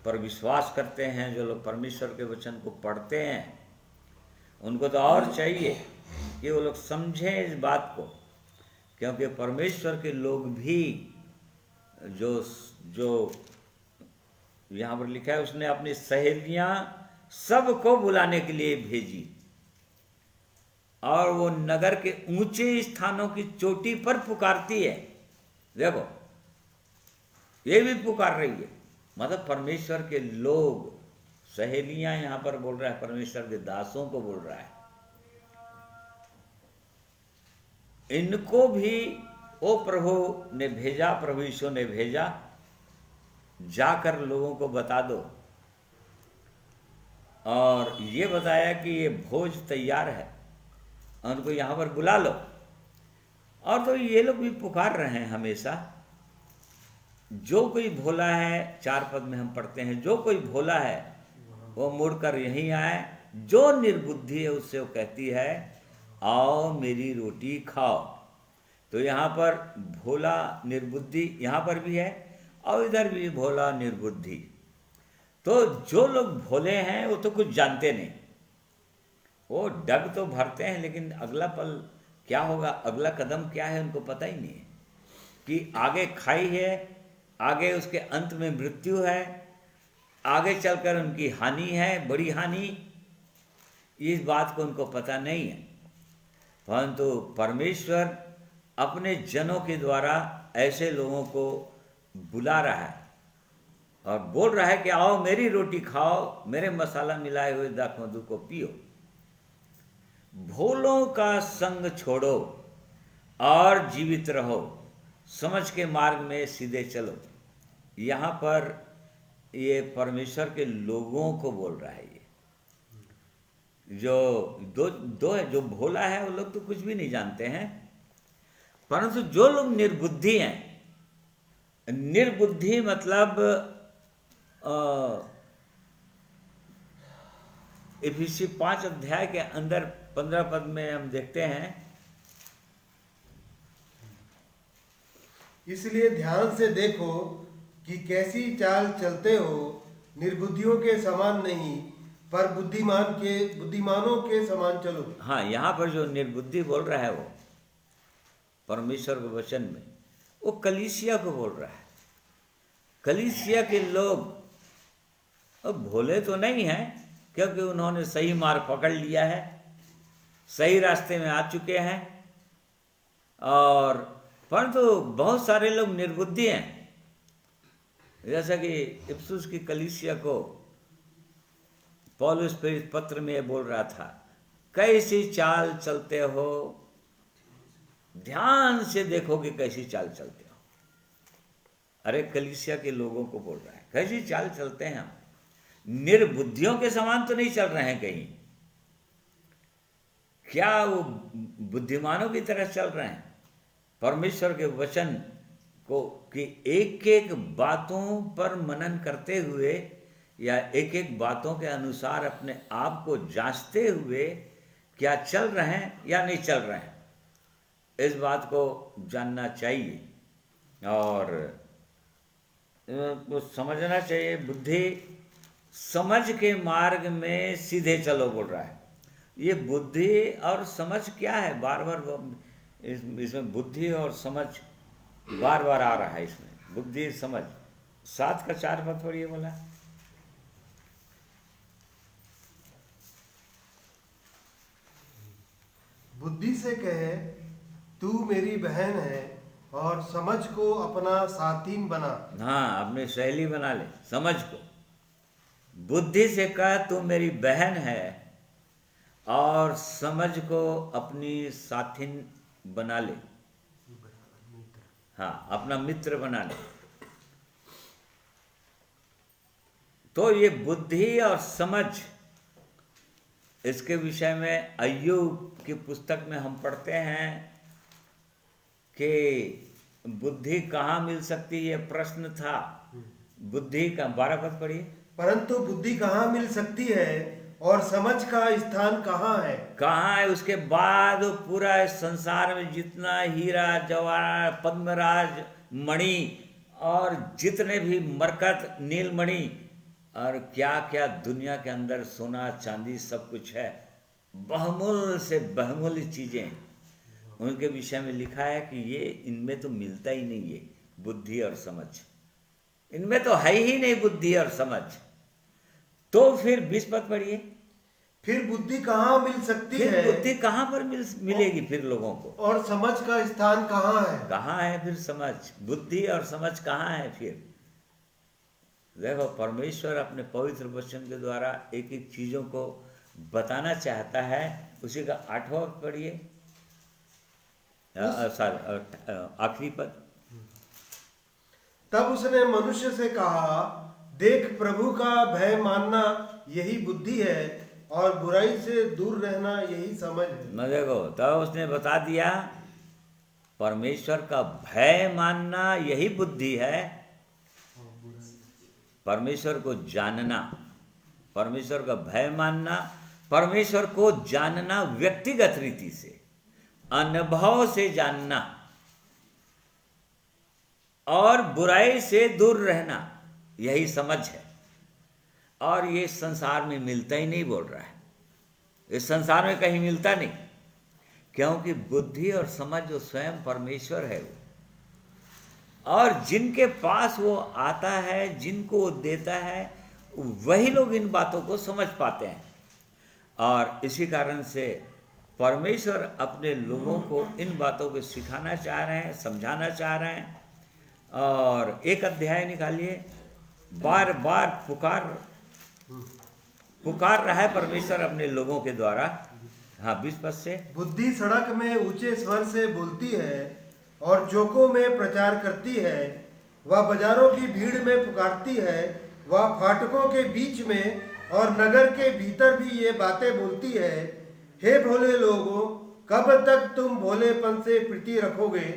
पर विश्वास करते हैं, जो लोग परमेश्वर के वचन को पढ़ते हैं, उनको तो और चाहिए कि वो लोग समझें इस बात को, क्योंकि परमेश्वर के लोग भी जो यहाँ पर लिखा है, उसने अपनी सहेलियां सबको बुलाने के लिए भेजी, और वो नगर के ऊंचे स्थानों की चोटी पर पुकारती है। देखो, ये भी पुकार रही है, मतलब परमेश्वर के लोग, सहेलियां यहाँ पर बोल रहा है, परमेश्वर के दासों को बोल रहा है। इनको भी वो प्रभु ने भेजा, प्रभु यीशु ने भेजा, जाकर लोगों को बता दो, और ये बताया कि ये भोज तैयार है, उनको यहाँ पर बुला लो। और तो ये लोग भी पुकार रहे हैं हमेशा, जो कोई भोला है, 4 पद में हम पढ़ते हैं, जो कोई भोला है वो मुड़कर यहीं आए, जो निर्बुद्धि है उससे वो कहती है आओ मेरी रोटी खाओ। तो यहाँ पर भोला निर्बुद्धि यहाँ पर भी है, और इधर भी भोला निर्बुद्धि। तो जो लोग भोले हैं वो तो कुछ जानते नहीं, वो डग तो भरते हैं, लेकिन अगला पल क्या होगा, अगला कदम क्या है, उनको पता ही नहीं है कि आगे खाई है, आगे उसके अंत में मृत्यु है, आगे चलकर उनकी हानि है, बड़ी हानि। इस बात को उनको पता नहीं है। परंतु परमेश्वर अपने जनों के द्वारा ऐसे लोगों को बुला रहा है और बोल रहा है कि आओ मेरी रोटी खाओ, मेरे मसाला मिलाए हुए दाख मधु को पियो। भोलों का संग छोड़ो और जीवित रहो, समझ के मार्ग में सीधे चलो। यहाँ पर ये परमेश्वर के लोगों को बोल रहा है। ये जो दो है, जो भोला है वो लोग तो कुछ भी नहीं जानते हैं, परंतु जो लोग निर्बुद्धि हैं, निर्बुद्धि मतलब इफिसी 5 अध्याय के अंदर 15 पद में हम देखते हैं, इसलिए ध्यान से देखो कि कैसी चाल चलते हो, निर्बुद्धियों के समान नहीं पर बुद्धिमानों के समान चलो। हाँ, यहाँ पर जो निर्बुद्धि बोल रहा है वो परमेश्वर के वचन में वो कलीसिया को बोल रहा है। कलीसिया के लोग अब भोले तो नहीं हैं, क्योंकि उन्होंने सही मार्ग पकड़ लिया है, सही रास्ते में आ चुके हैं, और परंतु बहुत सारे लोग निर्बुद्धि हैं। जैसा कि इफिसुस की कलीसिया को पौलुस प्रेरित पत्र में ये बोल रहा था, कैसी चाल चलते हो, ध्यान से देखो कि कैसी चाल चलते हो। अरे कलीसिया के लोगों को बोल रहा है कैसी चाल चलते हैं हम, निर्बुद्धियों के समान तो नहीं चल रहे हैं कहीं, क्या वो बुद्धिमानों की तरह चल रहे हैं। परमेश्वर के वचन को कि एक एक बातों पर मनन करते हुए या एक एक बातों के अनुसार अपने आप को जांचते हुए क्या चल रहे हैं या नहीं चल रहे हैं, इस बात को जानना चाहिए और वो समझना चाहिए। बुद्धि समझ के मार्ग में सीधे चलो बोल रहा है। ये बुद्धि और समझ क्या है, बार बार इसमें बुद्धि और समझ बार बार आ रहा है। इसमें बुद्धि समझ 7 का 4 पद पर ये बोला, बुद्धि से कहे तू मेरी बहन है और समझ को अपना साथीन बना। हाँ, अपनी सहेली बना ले समझ को। बुद्धि से कह तू मेरी बहन है और समझ को अपनी साथिन बना ले, हाँ अपना मित्र बना ले। तो ये बुद्धि और समझ, इसके विषय में अय्यूब की पुस्तक में हम पढ़ते हैं कि बुद्धि कहाँ मिल सकती है, प्रश्न था। बुद्धि का 12 पद पढ़िए। परंतु बुद्धि कहाँ मिल सकती है और समझ का स्थान कहाँ है। कहाँ है, उसके बाद पूरा संसार में जितना हीरा जवाहर पद्मराज मणि और जितने भी मरकत नीलमणि और क्या क्या दुनिया के अंदर सोना चांदी सब कुछ है, बहुमूल्य से बहुमूल्य चीजें, उनके विषय में लिखा है कि ये इनमें तो मिलता ही नहीं है बुद्धि और समझ, इनमें तो है ही नहीं बुद्धि और समझ। तो फिर 20 पद पढ़िए। फिर बुद्धि कहाँ मिल सकती है, बुद्धि कहाँ पर मिलेगी फिर लोगों को, और समझ का स्थान कहाँ है। कहाँ है फिर समझ, बुद्धि और समझ कहाँ है फिर। देखो परमेश्वर अपने पवित्र वचन के द्वारा एक एक चीजों को बताना चाहता है। उसी का 8वां पद पढ़िए, आखिरी पद। तब उसने मनुष्य से कहा, देख प्रभु का भय मानना यही बुद्धि है और बुराई से दूर रहना यही समझ है। न देखो, तब उसने बता दिया परमेश्वर का भय मानना यही बुद्धि है, परमेश्वर को जानना, परमेश्वर का भय मानना, परमेश्वर को जानना व्यक्तिगत रीति से, अनुभव से जानना। और बुराई से दूर रहना, यही समझ है। और ये संसार में मिलता ही नहीं, बोल रहा है, इस संसार में कहीं मिलता नहीं, क्योंकि बुद्धि और समझ जो स्वयं परमेश्वर है वो, और जिनके पास वो आता है, जिनको वो देता है, वही लोग इन बातों को समझ पाते हैं। और इसी कारण से परमेश्वर अपने लोगों को इन बातों को सिखाना चाह रहे हैं, समझाना चाह रहे हैं। और एक अध्याय निकालिए, बार बार पुकार रहा है परमेश्वर अपने लोगों के द्वारा। हाँ, 20 पद से। बुद्धि सड़क में ऊंचे स्वर से बोलती है और चौकों में प्रचार करती है। वह बाजारों की भीड़ में पुकारती है, वह फाटकों के बीच में और नगर के भीतर भी ये बातें बोलती है। हे भोले लोगों, कब तक तुम भोलेपन से प्रीति रखोगे?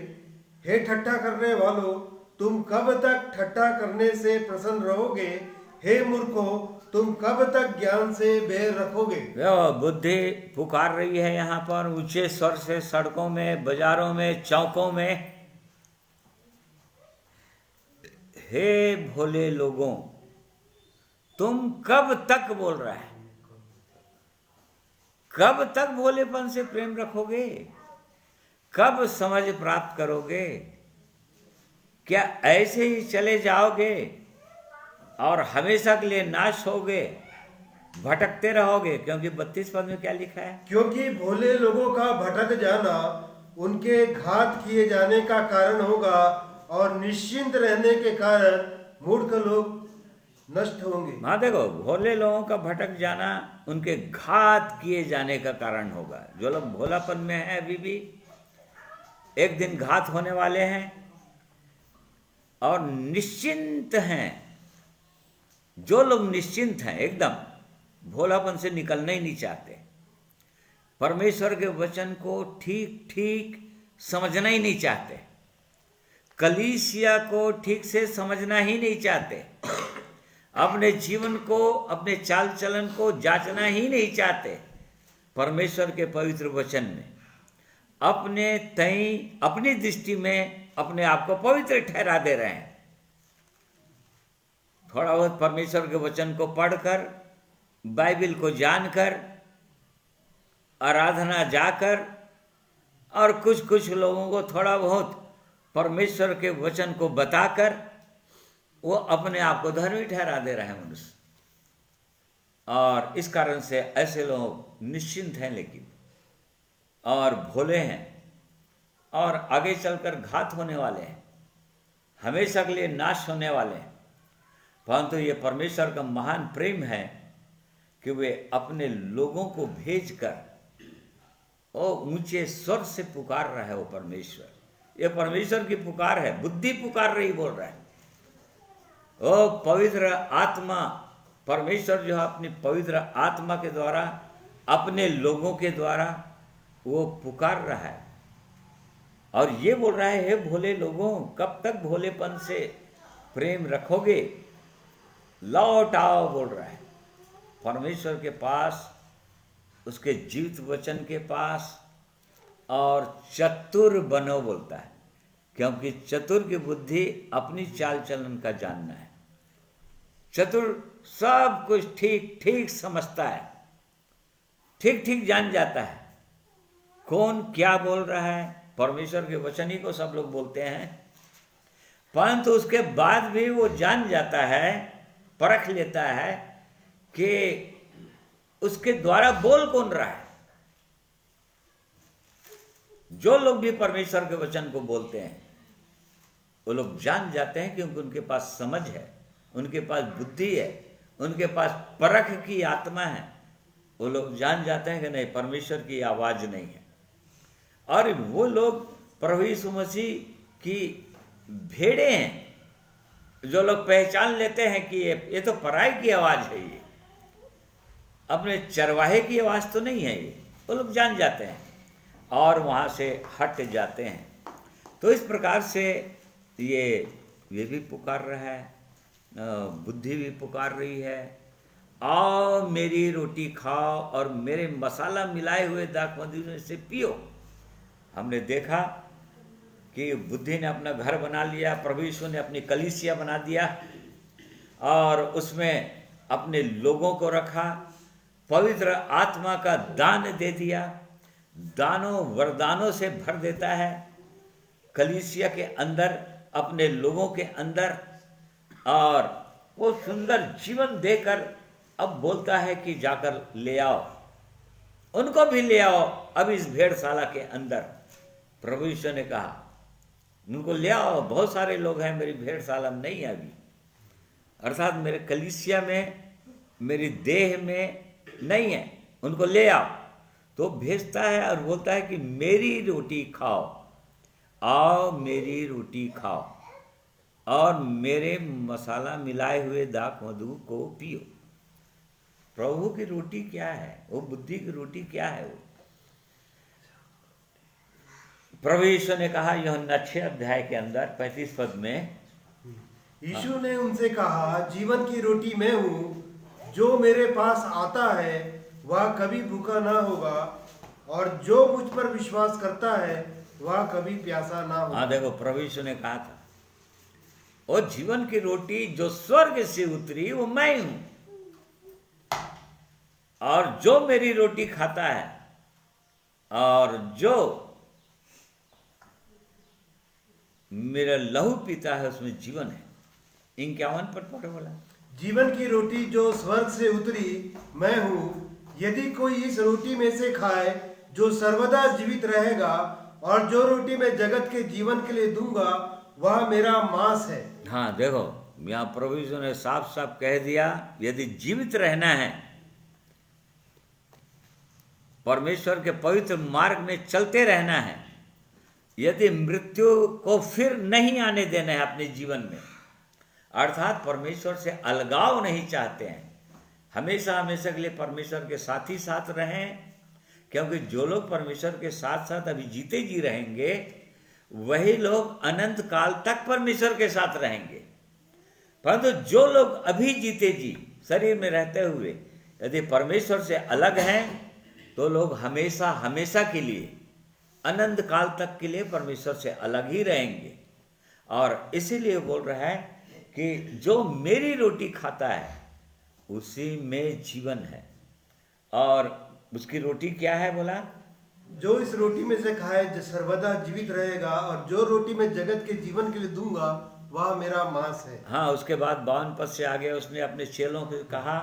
हे ठट्ठा करने वालों, तुम कब तक ठट्ठा करने से प्रसन्न रहोगे? हे मूर्खों, तुम कब तक ज्ञान से बैर रखोगे? बुद्धि पुकार रही है यहाँ पर ऊंचे स्वर से, सड़कों में, बाजारों में, चौकों में। हे भोले लोगों, तुम कब तक, बोल रहा है, कब तक भोलेपन से प्रेम रखोगे? कब समझ प्राप्त करोगे? क्या ऐसे ही चले जाओगे और हमेशा के लिए नाश होगे, भटकते रहोगे? क्योंकि 32 पद में क्या लिखा है? क्योंकि भोले लोगों का भटक जाना उनके घात किए जाने का कारण होगा और निश्चिंत रहने के कारण मूर्ख लोग नष्ट होंगे। हाँ, देखो, भोले लोगों का भटक जाना उनके घात किए जाने का कारण होगा। जो लोग भोलापन में हैं अभी भी, एक दिन घात होने वाले हैं। और निश्चिंत हैं, जो लोग निश्चिंत हैं, एकदम भोलापन से निकलना ही नहीं चाहते, परमेश्वर के वचन को ठीक ठीक समझना ही नहीं चाहते, कलीसिया को ठीक से समझना ही नहीं चाहते, अपने जीवन को, अपने चाल चलन को जांचना ही नहीं चाहते, परमेश्वर के पवित्र वचन में अपने तई, अपनी दृष्टि में अपने आप को पवित्र ठहरा दे रहे हैं। थोड़ा बहुत परमेश्वर के वचन को पढ़कर, बाइबल को जानकर, आराधना जाकर, और कुछ कुछ लोगों को थोड़ा बहुत परमेश्वर के वचन को बताकर वो अपने आप को धर्मी ठहरा दे रहे हैं मनुष्य। और इस कारण से ऐसे लोग निश्चिंत हैं, लेकिन और भोले हैं, और आगे चलकर घात होने वाले हैं, हमेशा के लिए नाश होने वाले हैं। परंतु ये परमेश्वर का महान प्रेम है कि वे अपने लोगों को भेजकर वो ऊंचे स्वर से पुकार रहा है। वो परमेश्वर, ये परमेश्वर की पुकार है, बुद्धि पुकार रही, बोल रहा है। ओ पवित्र आत्मा, परमेश्वर जो है अपनी पवित्र आत्मा के द्वारा, अपने लोगों के द्वारा वो पुकार रहा है। और ये बोल रहा है, हे भोले लोगों, कब तक भोलेपन से प्रेम रखोगे? लौट आओ, बोल रहा है, परमेश्वर के पास, उसके जीवित वचन के पास, और चतुर बनो, बोलता है, क्योंकि चतुर की बुद्धि अपनी चाल चलन का जानना है। चतुर सब कुछ ठीक ठीक समझता है, ठीक ठीक जान जाता है कौन क्या बोल रहा है। परमेश्वर के वचन ही को सब लोग बोलते हैं, परंतु उसके बाद भी वो जान जाता है, परख लेता है कि उसके द्वारा बोल कौन रहा है। जो लोग भी परमेश्वर के वचन को बोलते हैं, वो लोग जान जाते हैं, क्योंकि उनके पास समझ है, उनके पास बुद्धि है, उनके पास परख की आत्मा है। वो लोग जान जाते हैं कि नहीं, परमेश्वर की आवाज नहीं है। और वो लोग प्रभु यीशु मसीह की भेड़े हैं, जो लोग पहचान लेते हैं कि ये तो पराई की आवाज है, ये अपने चरवाहे की आवाज तो नहीं है, ये वो लोग जान जाते हैं और वहाँ से हट जाते हैं। तो इस प्रकार से ये भी पुकार रहा है, बुद्धि भी पुकार रही है, आओ मेरी रोटी खाओ और मेरे मसाला मिलाए हुए दाखमधु से पियो। हमने देखा कि बुद्धि ने अपना घर बना लिया, प्रभु यीशु ने अपनी कलीसिया बना दिया और उसमें अपने लोगों को रखा, पवित्र आत्मा का दान दे दिया, दानों वरदानों से भर देता है कलीसिया के अंदर, अपने लोगों के अंदर, और वो सुंदर जीवन देकर अब बोलता है कि जाकर ले आओ, उनको भी ले आओ अब इस भेड़शाला के अंदर। प्रभु यीशु ने कहा उनको ले आओ, बहुत सारे लोग हैं, मेरी भेड़शाला में नहीं है अभी, अर्थात मेरे कलीसिया में, मेरी देह में नहीं है, उनको ले आओ। तो भेजता है और बोलता है कि मेरी रोटी खाओ, आओ मेरी रोटी खाओ और मेरे मसाला मिलाए हुए दाख मधु को पियो। प्रभु की रोटी क्या है? वो बुद्धि की रोटी क्या है? वो प्रभु यीशु ने कहा यूहन्ना 6 अध्याय के अंदर 35 पद में, यीशु ने उनसे कहा, जीवन की रोटी मैं हूँ, जो मेरे पास आता है वह कभी भूखा ना होगा, और जो मुझ पर विश्वास करता है वह कभी प्यासा ना होगा। हाँ देखो, प्रभु यीशु ने कहा था वो जीवन की रोटी जो स्वर्ग से उतरी वो मैं हूं, और जो मेरी रोटी खाता है और जो मेरा लहू पीता है उसमें जीवन है। 51 पद पढ़ो बोला, जीवन की रोटी जो स्वर्ग से उतरी मैं हूँ, यदि कोई इस रोटी में से खाए जो सर्वदा जीवित रहेगा, और जो रोटी मैं जगत के जीवन के लिए दूंगा वह मेरा मांस है। हाँ देखो, यहाँ प्रभु यीशु ने साफ साफ कह दिया, यदि जीवित रहना है, परमेश्वर के पवित्र मार्ग में चलते रहना है, यदि मृत्यु को फिर नहीं आने देना है अपने जीवन में, अर्थात परमेश्वर से अलगाव नहीं चाहते हैं, हमेशा हमेशा के लिए परमेश्वर के साथ ही साथ रहें, क्योंकि जो लोग परमेश्वर के साथ साथ अभी जीते जी रहेंगे वही लोग अनंत काल तक परमेश्वर के साथ रहेंगे। परंतु जो लोग अभी जीते जी शरीर में रहते हुए यदि परमेश्वर से अलग हैं तो लोग हमेशा हमेशा के लिए, अनंत काल तक के लिए परमेश्वर से अलग ही रहेंगे। और इसीलिए बोल रहा है कि जो मेरी रोटी खाता है उसी में जीवन है। और उसकी रोटी क्या है बोला? जो इस रोटी में से खाए जो सर्वदा जीवित रहेगा, और जो रोटी मैं जगत के जीवन के लिए दूंगा वह मेरा मांस है। हाँ, उसके बाद 52 पद से आगे उसने अपने चेलों को कहा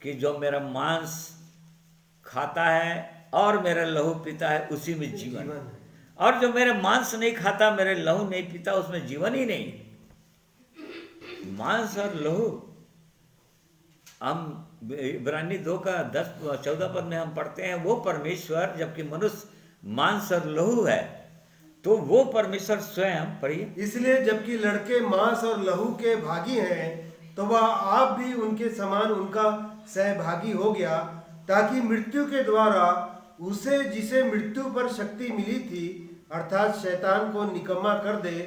कि जो मेरा मांस खाता है और मेरा लहू पीता है उसी में जीवन है, और जो मेरा मांस नहीं खाता, मेरे लहू नहीं पीता, उसमें जीवन ही नहीं। मांस और लहू, हम इब्रानी 2 का 10-14 पद में हम पढ़ते हैं, वो परमेश्वर, जबकि मनुष्य मांस और लहू है, तो वो परमेश्वर स्वयं, पढ़िए, इसलिए जबकि लड़के मांस और लहू के भागी हैं, तो वह आप भी उनके समान उनका सहभागी हो गया, ताकि मृत्यु के द्वारा उसे जिसे मृत्यु पर शक्ति मिली थी, अर्थात शैतान को निकम्मा कर दे,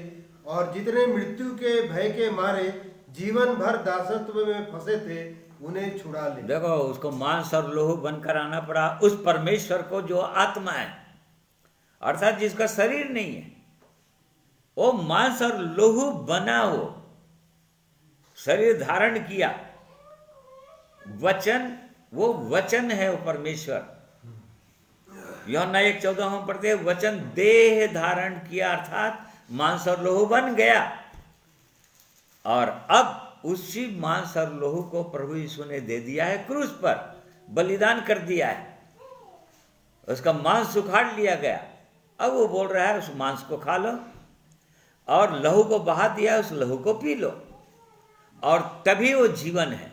और जितने मृत्यु के भय के मारे जीवन भर दासत्व में फंसे थे उन्हें छुड़ा ले। देखो, उसको मांस और लोहू बनकर आना पड़ा उस परमेश्वर को जो आत्मा है, अर्थात जिसका शरीर नहीं है, वो मांस और लोहू बना, हो शरीर धारण किया, वचन, वो वचन है वो परमेश्वर। यूहन्ना 1:14 हम पढ़ते हैं, वचन देह धारण किया, अर्थात मांस और लोहू बन गया। और अब उसी मांस और लोहू को प्रभु यीशु ने दे दिया है, क्रूस पर बलिदान कर दिया है, उसका मांस उखाड़ लिया गया। अब वो बोल रहा है उस मांस को खा लो, और लहू को बहा दिया, उस लहू को पी लो, और तभी वो जीवन है।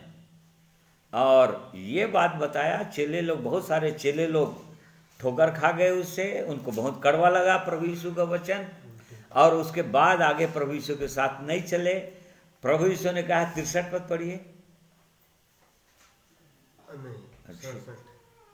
और ये बात बताया, चेले लोग, बहुत सारे चेले लोग ठोकर खा गए उससे, उनको बहुत कड़वा लगा प्रभु यीशु का वचन, और उसके बाद आगे प्रभु यीशु के साथ नहीं चले। प्रभु यीशु ने कहा, 63 पद पढ़िए।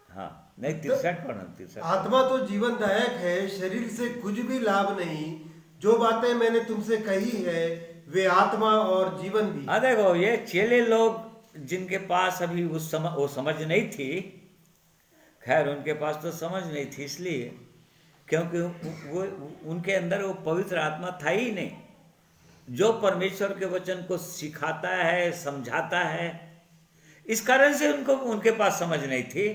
हाँ, नहीं 63 पढ़ना, 63। आत्मा तो जीवनदायक है, शरीर से कुछ भी लाभ नहीं। जो बातें मैंने तुमसे कही है वे आत्मा और जीवन भी। हाँ देखो, ये चेले लोग जिनके पास अभी उस समय वो समझ नहीं थी, खैर उनके पास तो समझ नहीं थी, इसलिए क्योंकि वो उनके अंदर वो पवित्र आत्मा था ही नहीं जो परमेश्वर के वचन को सिखाता है, समझाता है। इस कारण से उनको उनके पास समझ नहीं थी,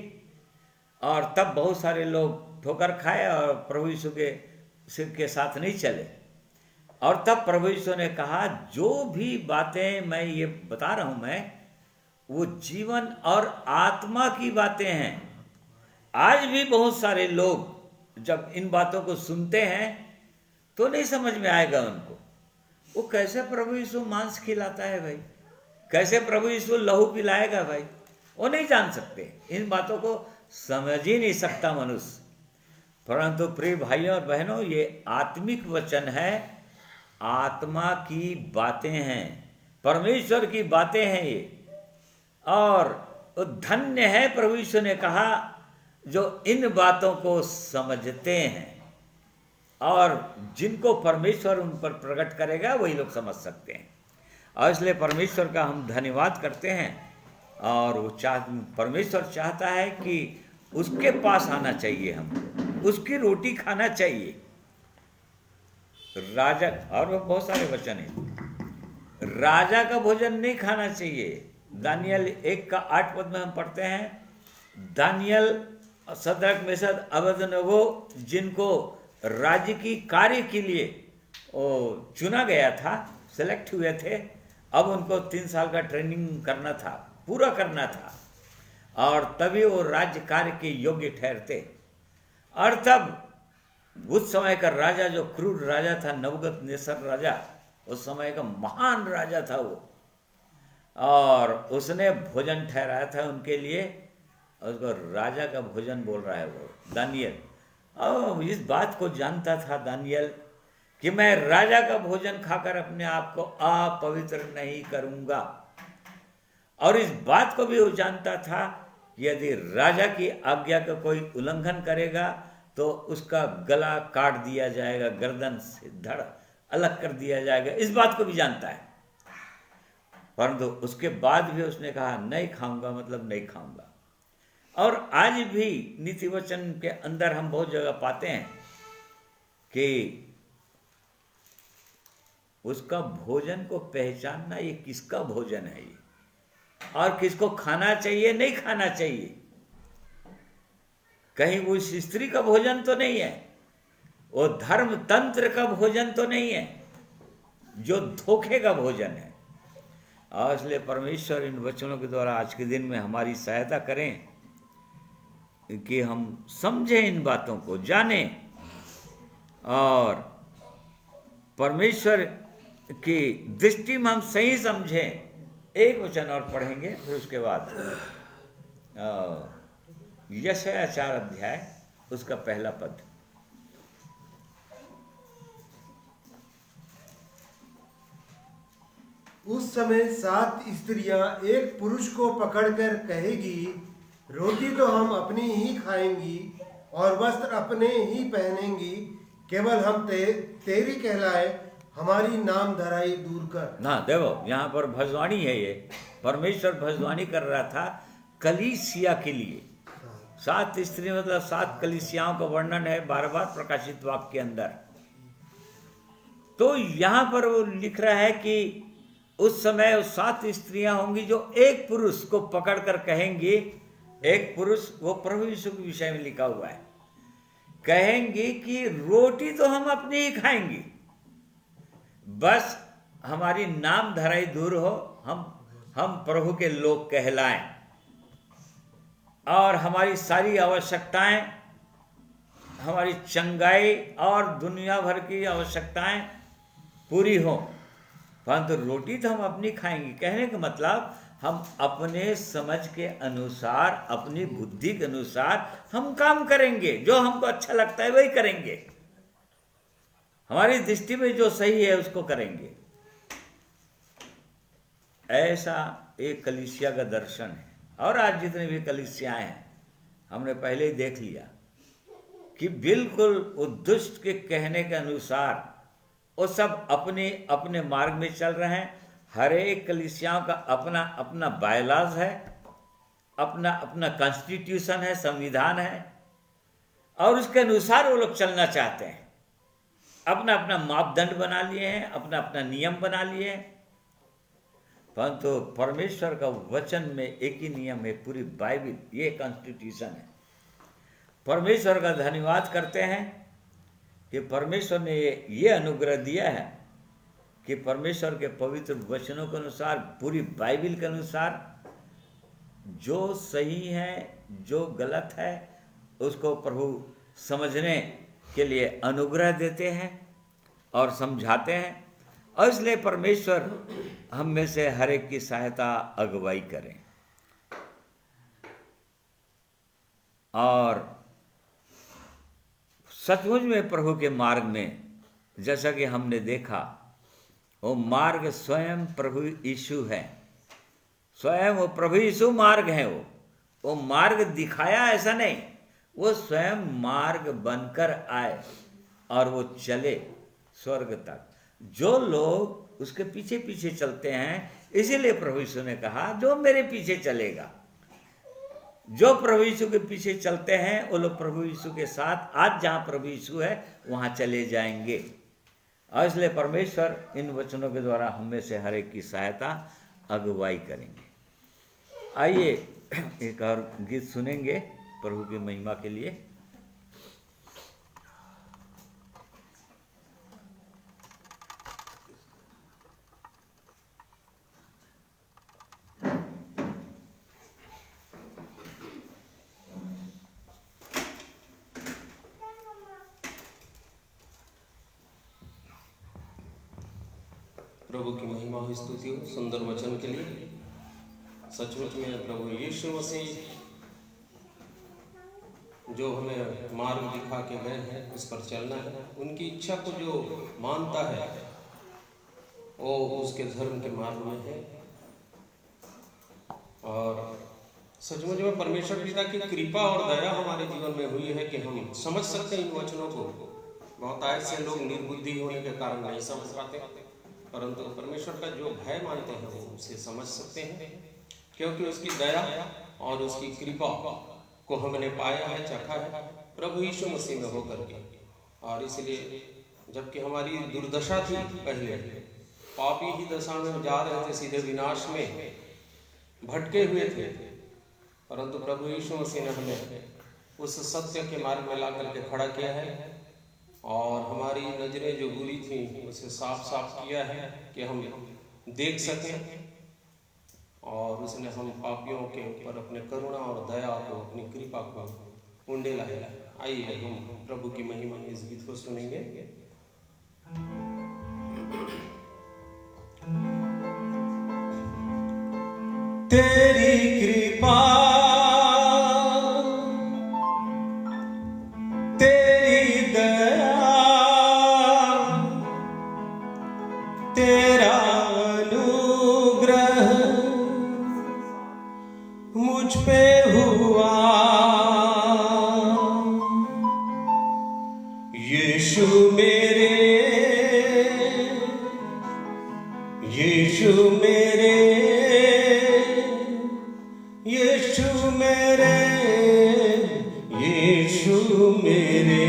और तब बहुत सारे लोग ठोकर खाए और प्रभु यीशु के साथ नहीं चले। और तब प्रभु यीशु ने कहा, जो भी बातें मैं ये बता रहा हूं मैं, वो जीवन और आत्मा की बातें हैं। आज भी बहुत सारे लोग जब इन बातों को सुनते हैं तो नहीं समझ में आएगा उनको। वो कैसे प्रभु यीशु मांस खिलाता है भाई, कैसे प्रभु यीशु लहू पिलाएगा भाई, वो नहीं जान सकते। इन बातों को समझ ही नहीं सकता मनुष्य। परंतु प्रिय भाइयों और बहनों, ये आत्मिक वचन है, आत्मा की बातें हैं, परमेश्वर की बातें हैं ये। और धन्य है, प्रभु यीशु ने कहा, जो इन बातों को समझते हैं, और जिनको परमेश्वर उन पर प्रकट करेगा वही लोग समझ सकते हैं। और इसलिए परमेश्वर का हम धन्यवाद करते हैं। और वो परमेश्वर चाहता है कि उसके पास आना चाहिए, हम उसकी रोटी खाना चाहिए। राजा, और वो बहुत सारे वचन हैं, राजा का भोजन नहीं खाना चाहिए। दानियल 1:8 में हम पढ़ते हैं, दानियल, सद्रक, मेशक, अबेदनगो, जिनको राज्य की कार्य के लिए चुना गया था, सेलेक्ट हुए थे, अब उनको 3 साल का ट्रेनिंग करना था, पूरा करना था, और तभी वो राज्य कार्य के योग्य ठहरते। और तब उस समय का राजा, जो क्रूर राजा था, नबूकदनेस्सर राजा, उस समय का महान राजा था वो, और उसने भोजन ठहराया था उनके लिए, उसको राजा का भोजन बोल रहा है वो दानियल। और इस बात को जानता था दानियल कि मैं राजा का भोजन खाकर अपने आप को अपवित्र नहीं करूंगा। और इस बात को भी वो जानता था कि यदि राजा की आज्ञा का कोई उल्लंघन करेगा तो उसका गला काट दिया जाएगा, गर्दन से धड़ अलग कर दिया जाएगा। इस बात को भी जानता है, परंतु उसके बाद भी उसने कहा नहीं खाऊंगा, मतलब नहीं खाऊंगा। और आज भी नीति वचन के अंदर हम बहुत जगह पाते हैं कि उसका भोजन को पहचानना, ये किसका भोजन है ये, और किसको खाना चाहिए, नहीं खाना चाहिए। कहीं वो उस स्त्री का भोजन तो नहीं है, वो धर्म तंत्र का भोजन तो नहीं है, जो धोखे का भोजन है। और इसलिए परमेश्वर इन वचनों के द्वारा आज के दिन में हमारी सहायता करें कि हम समझें, इन बातों को जानें, और परमेश्वर की दृष्टि में हम सही समझें। एक वचन और पढ़ेंगे, फिर उसके बाद यशायाह 4 अध्याय, उसका पहला पद। उस समय 7 स्त्रियां एक पुरुष को पकड़कर कहेगी, रोटी तो हम अपनी ही खाएंगी और वस्त्र अपने ही पहनेंगी, केवल हम तेरी कहलाए, हमारी नाम धराई दूर कर। ना देखो, यहाँ पर भजवाणी है, ये परमेश्वर भजवाणी कर रहा था कलीसिया के लिए। 7 स्त्री मतलब 7 कलीसियाओं का वर्णन है 12 बार प्रकाशित वाक्य के अंदर। तो यहाँ पर वो लिख रहा है कि उस समय वो 7 स्त्रियां होंगी जो एक पुरुष को पकड़कर कहेंगी, एक पुरुष, वो प्रभु यीशु के विषय में लिखा हुआ है, कहेंगी कि रोटी तो हम अपनी ही खाएंगी, बस हमारी नाम धराई दूर हो, हम प्रभु के लोग कहलाएं, और हमारी सारी आवश्यकताएं, हमारी चंगाई और दुनिया भर की आवश्यकताएं पूरी हो, परंतु रोटी तो हम अपनी खाएंगे। कहने का मतलब हम अपने समझ के अनुसार, अपनी बुद्धि के अनुसार हम काम करेंगे, जो हमको अच्छा लगता है वही करेंगे, हमारी दृष्टि में जो सही है उसको करेंगे। ऐसा एक कलीसिया का दर्शन है। और आज जितने भी कलीसियाएं हैं, हमने पहले ही देख लिया कि बिल्कुल वो दुष्ट के कहने के अनुसार वो सब अपने अपने मार्ग में चल रहे हैं। हर एक कलीसियाओं का अपना अपना बायलाज है, अपना अपना कॉन्स्टिट्यूशन है, संविधान है, और उसके अनुसार वो लोग चलना चाहते हैं। अपना अपना मापदंड बना लिए हैं, अपना अपना नियम बना लिए हैं। परंतु परमेश्वर का वचन में एक ही नियम है, पूरी बाइबल ये कॉन्स्टिट्यूशन है। परमेश्वर का धन्यवाद करते हैं कि परमेश्वर ने ये अनुग्रह दिया है कि परमेश्वर के पवित्र वचनों के अनुसार, पूरी बाइबल के अनुसार जो सही है, जो गलत है, उसको प्रभु समझने के लिए अनुग्रह देते हैं और समझाते हैं। और इसलिए परमेश्वर हम में से हर एक की सहायता, अगुवाई करें। और सचमुच में प्रभु के मार्ग में, जैसा कि हमने देखा, वो मार्ग स्वयं प्रभु यीशु है। स्वयं वो प्रभु यीशु मार्ग है। वो मार्ग दिखाया ऐसा नहीं, वो स्वयं मार्ग बनकर आए और वो चले स्वर्ग तक। जो लोग उसके पीछे पीछे चलते हैं, इसीलिए प्रभु यीशु ने कहा जो मेरे पीछे चलेगा, जो प्रभु यीशु के पीछे चलते हैं वो लोग प्रभु यीशु के साथ, आज जहाँ प्रभु यीशु है वहाँ चले जाएंगे। और इसलिए परमेश्वर इन वचनों के द्वारा हम में से हर एक की सहायता, अगुवाई करेंगे। आइए एक और गीत सुनेंगे प्रभु की महिमा के लिए। प्रभु की महिमा हो, स्तुति हो सुंदर वचन के लिए। सचमुच में प्रभु यीशु मसीह जो हमें मार्ग दिखा के गए हैं, उस पर चलना है। उनकी इच्छा को जो मानता है वो उसके धर्म के मार्ग में है। और सचमुच में परमेश्वर पिता की कृपा और दया हमारे जीवन में हुई है कि हम समझ सकते हैं इन वचनों को। बहुत ऐसे लोग निर्बुद्धि होने के कारण नहीं समझ पाते, परंतु परमेश्वर का जो भय मानते हैं वो उसे समझ सकते हैं, क्योंकि उसकी दया और उसकी कृपा को हमने पाया है, चखा है प्रभु यीशु मसीह में होकर के। और इसलिए जबकि हमारी दुर्दशा थी, पहले पापी ही दशा में जा रहे थे, सीधे विनाश में भटके हुए थे, परंतु प्रभु यीशु मसीह ने हमें उस सत्य के मार्ग में ला करके खड़ा किया है और हमारी नजरें जो बुरी थी उसे साफ साफ किया है कि हम देख सकें। और उसने हम पापियों के ऊपर अपने करुणा और दया को, अपनी कृपा को उंडेला है। आइए हम प्रभु की महिमा में इस गीत को सुनेंगे। तेरी कृपा, तेरी दया, तेरा अनुग्रह मुझ पे हुआ। यीशु मेरे, यीशु मेरे, यीशु मेरे, यीशु मेरे।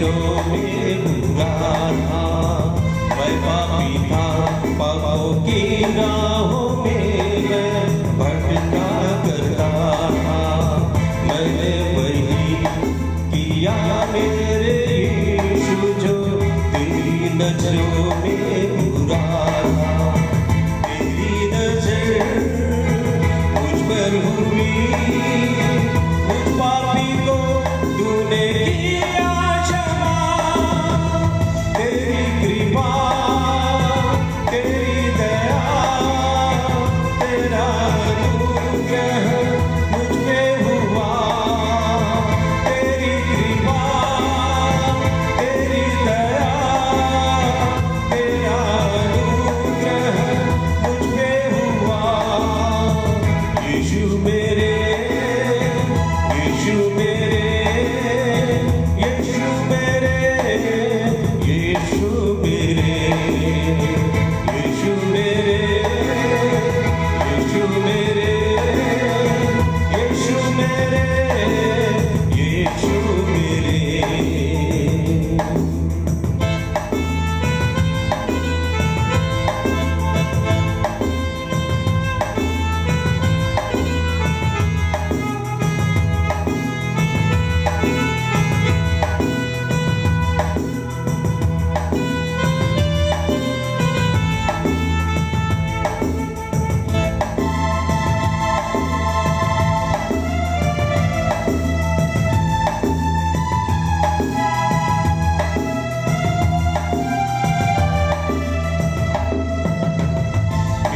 नजरों में बुरा था, मैं पापी था, पापों की राहों में मैं भटका करता था। मैंने वही किया मेरे यीशु जो तेरी नजरों में बुरा था। तेरी नजर मुझ पर हुई, मुझ पापी को तूने किया क्षमा। तेरी कृपा, तेरी दया, तेरा अनुग्रह मुझ पे हुआ। तेरी कृपा, तेरी दया, तेरा अनुग्रह मुझ पे हुआ। यीशु मेरे, यीशु मेरे, यीशु मेरे, यीशु मेरे, यीशु मेरे, यीशु मेरे, यीशु मेरे, यीशु मेरे।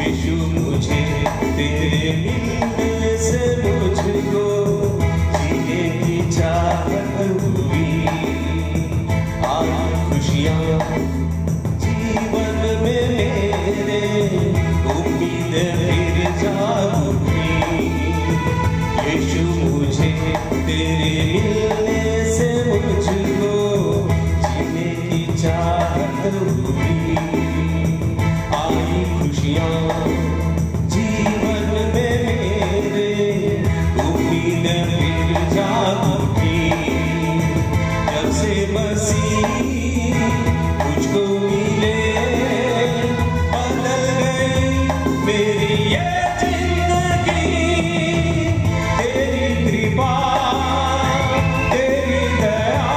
यीशु मुझे तेरे मिलने से मुझको जीने की चाहत हुई। आज खुशियाँ जीवन में मेरे, उम्मीद फिर जाग उठी। यीशु मुझे तेरे मिलने से मुझको जीने की चाहत हुई। आई खुशियाँ जीवन में मेरे, उम्मीद फिर जाग उठी। जब से मसीह मुझको मिले, बदल गई मेरी ये जिंदगी। तेरी कृपा, तेरी दया,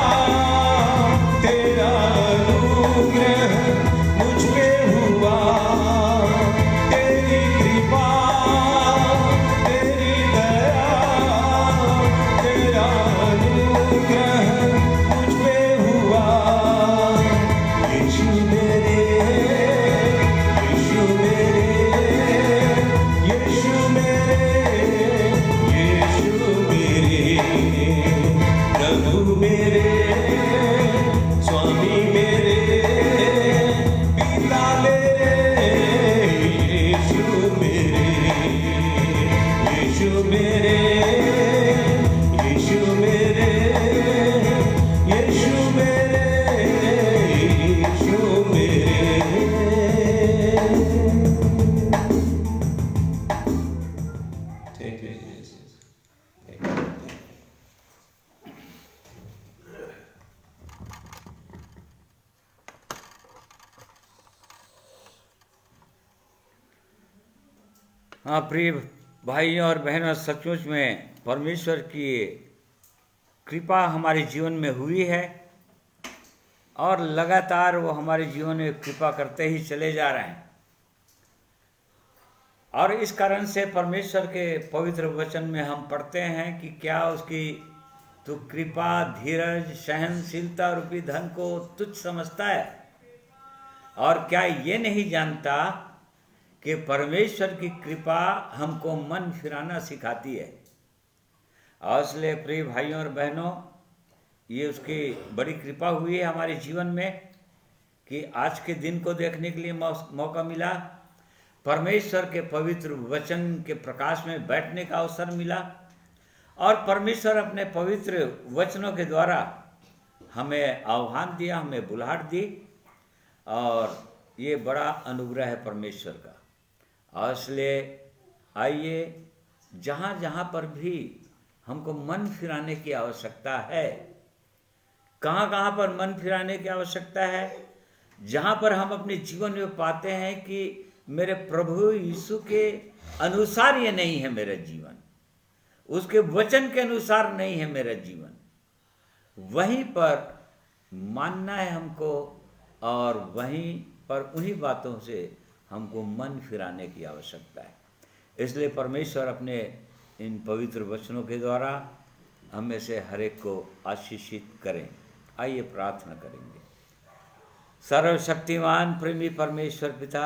तेरा अनुग्रह मुझ पे हुआ। तेरी कृपा, तेरी दया, तेरा अनुग्रह मुझ पे हुआ। यीशु मेरे, यीशु मेरे, यीशु मेरे, यीशु मेरे, प्रभु मेरे, स्वामी मेरे, पिता मेरे, यीशु मेरे, यीशु मेरे, यीशु मेरे, यीशु मेरे, यीशु मेरे। Thank you, Jesus. Thank you. हाँ प्रिय भाइयों और बहनों, सचमुच में परमेश्वर की कृपा हमारे जीवन में हुई है और लगातार वो हमारे जीवन में कृपा करते ही चले जा रहे हैं। और इस कारण से परमेश्वर के पवित्र वचन में हम पढ़ते हैं कि क्या उसकी तो कृपा, धीरज, सहनशीलता रूपी धन को तुच्छ समझता है, और क्या ये नहीं जानता कि परमेश्वर की कृपा हमको मन फिराना सिखाती है। और इसलिए प्रिय भाइयों और बहनों, ये उसकी बड़ी कृपा हुई है हमारे जीवन में कि आज के दिन को देखने के लिए मौका मिला, परमेश्वर के पवित्र वचन के प्रकाश में बैठने का अवसर मिला, और परमेश्वर अपने पवित्र वचनों के द्वारा हमें आह्वान दिया, हमें बुलाहट दी, और ये बड़ा अनुग्रह है परमेश्वर का। और इसलिए आइए, जहाँ जहाँ पर भी हमको मन फिराने की आवश्यकता है, कहाँ कहाँ पर मन फिराने की आवश्यकता है, जहाँ पर हम अपने जीवन में पाते हैं कि मेरे प्रभु यीशु के अनुसार ये नहीं है मेरा जीवन, उसके वचन के अनुसार नहीं है मेरा जीवन, वहीं पर मानना है हमको और वहीं पर उन्हीं बातों से हमको मन फिराने की आवश्यकता है। इसलिए परमेश्वर अपने इन पवित्र वचनों के द्वारा हमें से हर एक को आशीषित करें। आइए प्रार्थना करेंगे। सर्वशक्तिमान प्रेमी परमेश्वर पिता,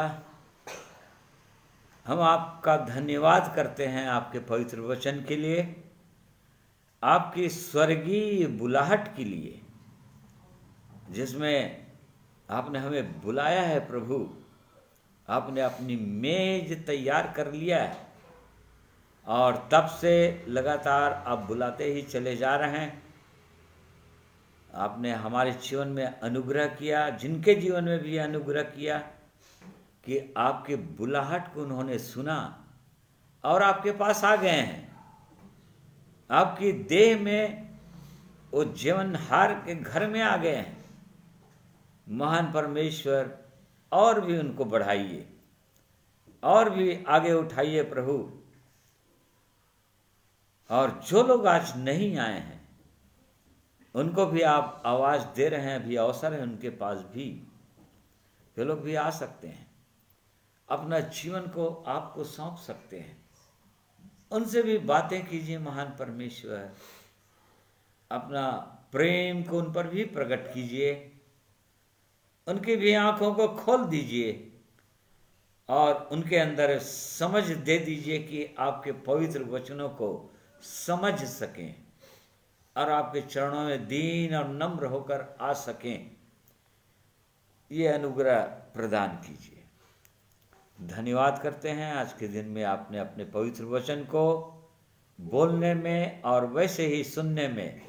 हम आपका धन्यवाद करते हैं आपके पवित्र वचन के लिए, आपकी स्वर्गीय बुलाहट के लिए, जिसमें आपने हमें बुलाया है। प्रभु, आपने अपनी मेज तैयार कर लिया है और तब से लगातार आप बुलाते ही चले जा रहे हैं। आपने हमारे जीवन में अनुग्रह किया, जिनके जीवन में भी अनुग्रह किया कि आपके बुलाहट को उन्होंने सुना और आपके पास आ गए हैं। आपकी देह में वो जीवनहार के घर में आ गए हैं। महान परमेश्वर, और भी उनको बढ़ाइए और भी आगे उठाइए प्रभु। और जो लोग आज नहीं आए हैं उनको भी आप आवाज दे रहे हैं, अभी अवसर है उनके पास भी, वे लोग भी आ सकते हैं, अपना जीवन को आपको सौंप सकते हैं। उनसे भी बातें कीजिए महान परमेश्वर, अपना प्रेम को उन पर भी प्रकट कीजिए, उनकी भी आंखों को खोल दीजिए और उनके अंदर समझ दे दीजिए कि आपके पवित्र वचनों को समझ सकें और आपके चरणों में दीन और नम्र होकर आ सकें। ये अनुग्रह प्रदान कीजिए। धन्यवाद करते हैं आज के दिन में आपने अपने पवित्र वचन को बोलने में और वैसे ही सुनने में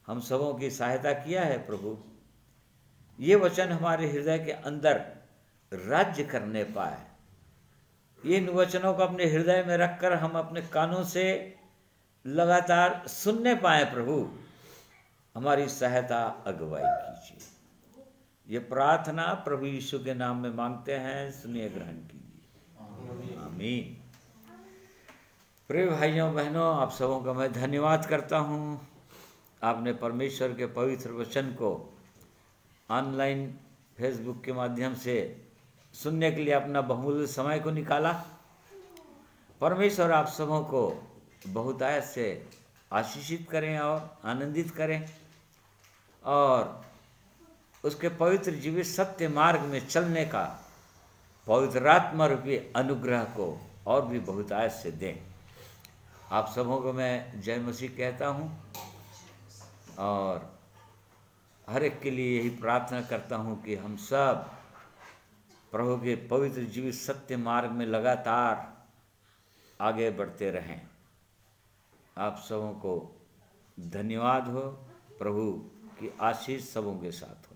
हम सबों की सहायता किया है। प्रभु, ये वचन हमारे हृदय के अंदर राज्य करने पाए, इन वचनों को अपने हृदय में रखकर हम अपने कानों से लगातार सुनने पाए। प्रभु, हमारी सहायता अगुवाई कीजिए। ये प्रार्थना प्रभु यीशु के नाम में मांगते हैं, सुनिए, ग्रहण कीजिए। आमीन। प्रिय भाइयों बहनों, आप सबों का मैं धन्यवाद करता हूँ। आपने परमेश्वर के पवित्र वचन को ऑनलाइन फेसबुक के माध्यम से सुनने के लिए अपना बहुमूल्य समय को निकाला। परमेश्वर आप सबों को बहुतायत से आशीषित करें और आनंदित करें और उसके पवित्र जीवित सत्य मार्ग में चलने का पवित्र आत्मा रूपी अनुग्रह को और भी बहुतायत से दें। आप सबों को मैं जय मसीह कहता हूँ और हर एक के लिए यही प्रार्थना करता हूँ कि हम सब प्रभु के पवित्र जीवित सत्य मार्ग में लगातार आगे बढ़ते रहें। आप सबों को धन्यवाद हो। प्रभु की आशीष सबों के साथ हो।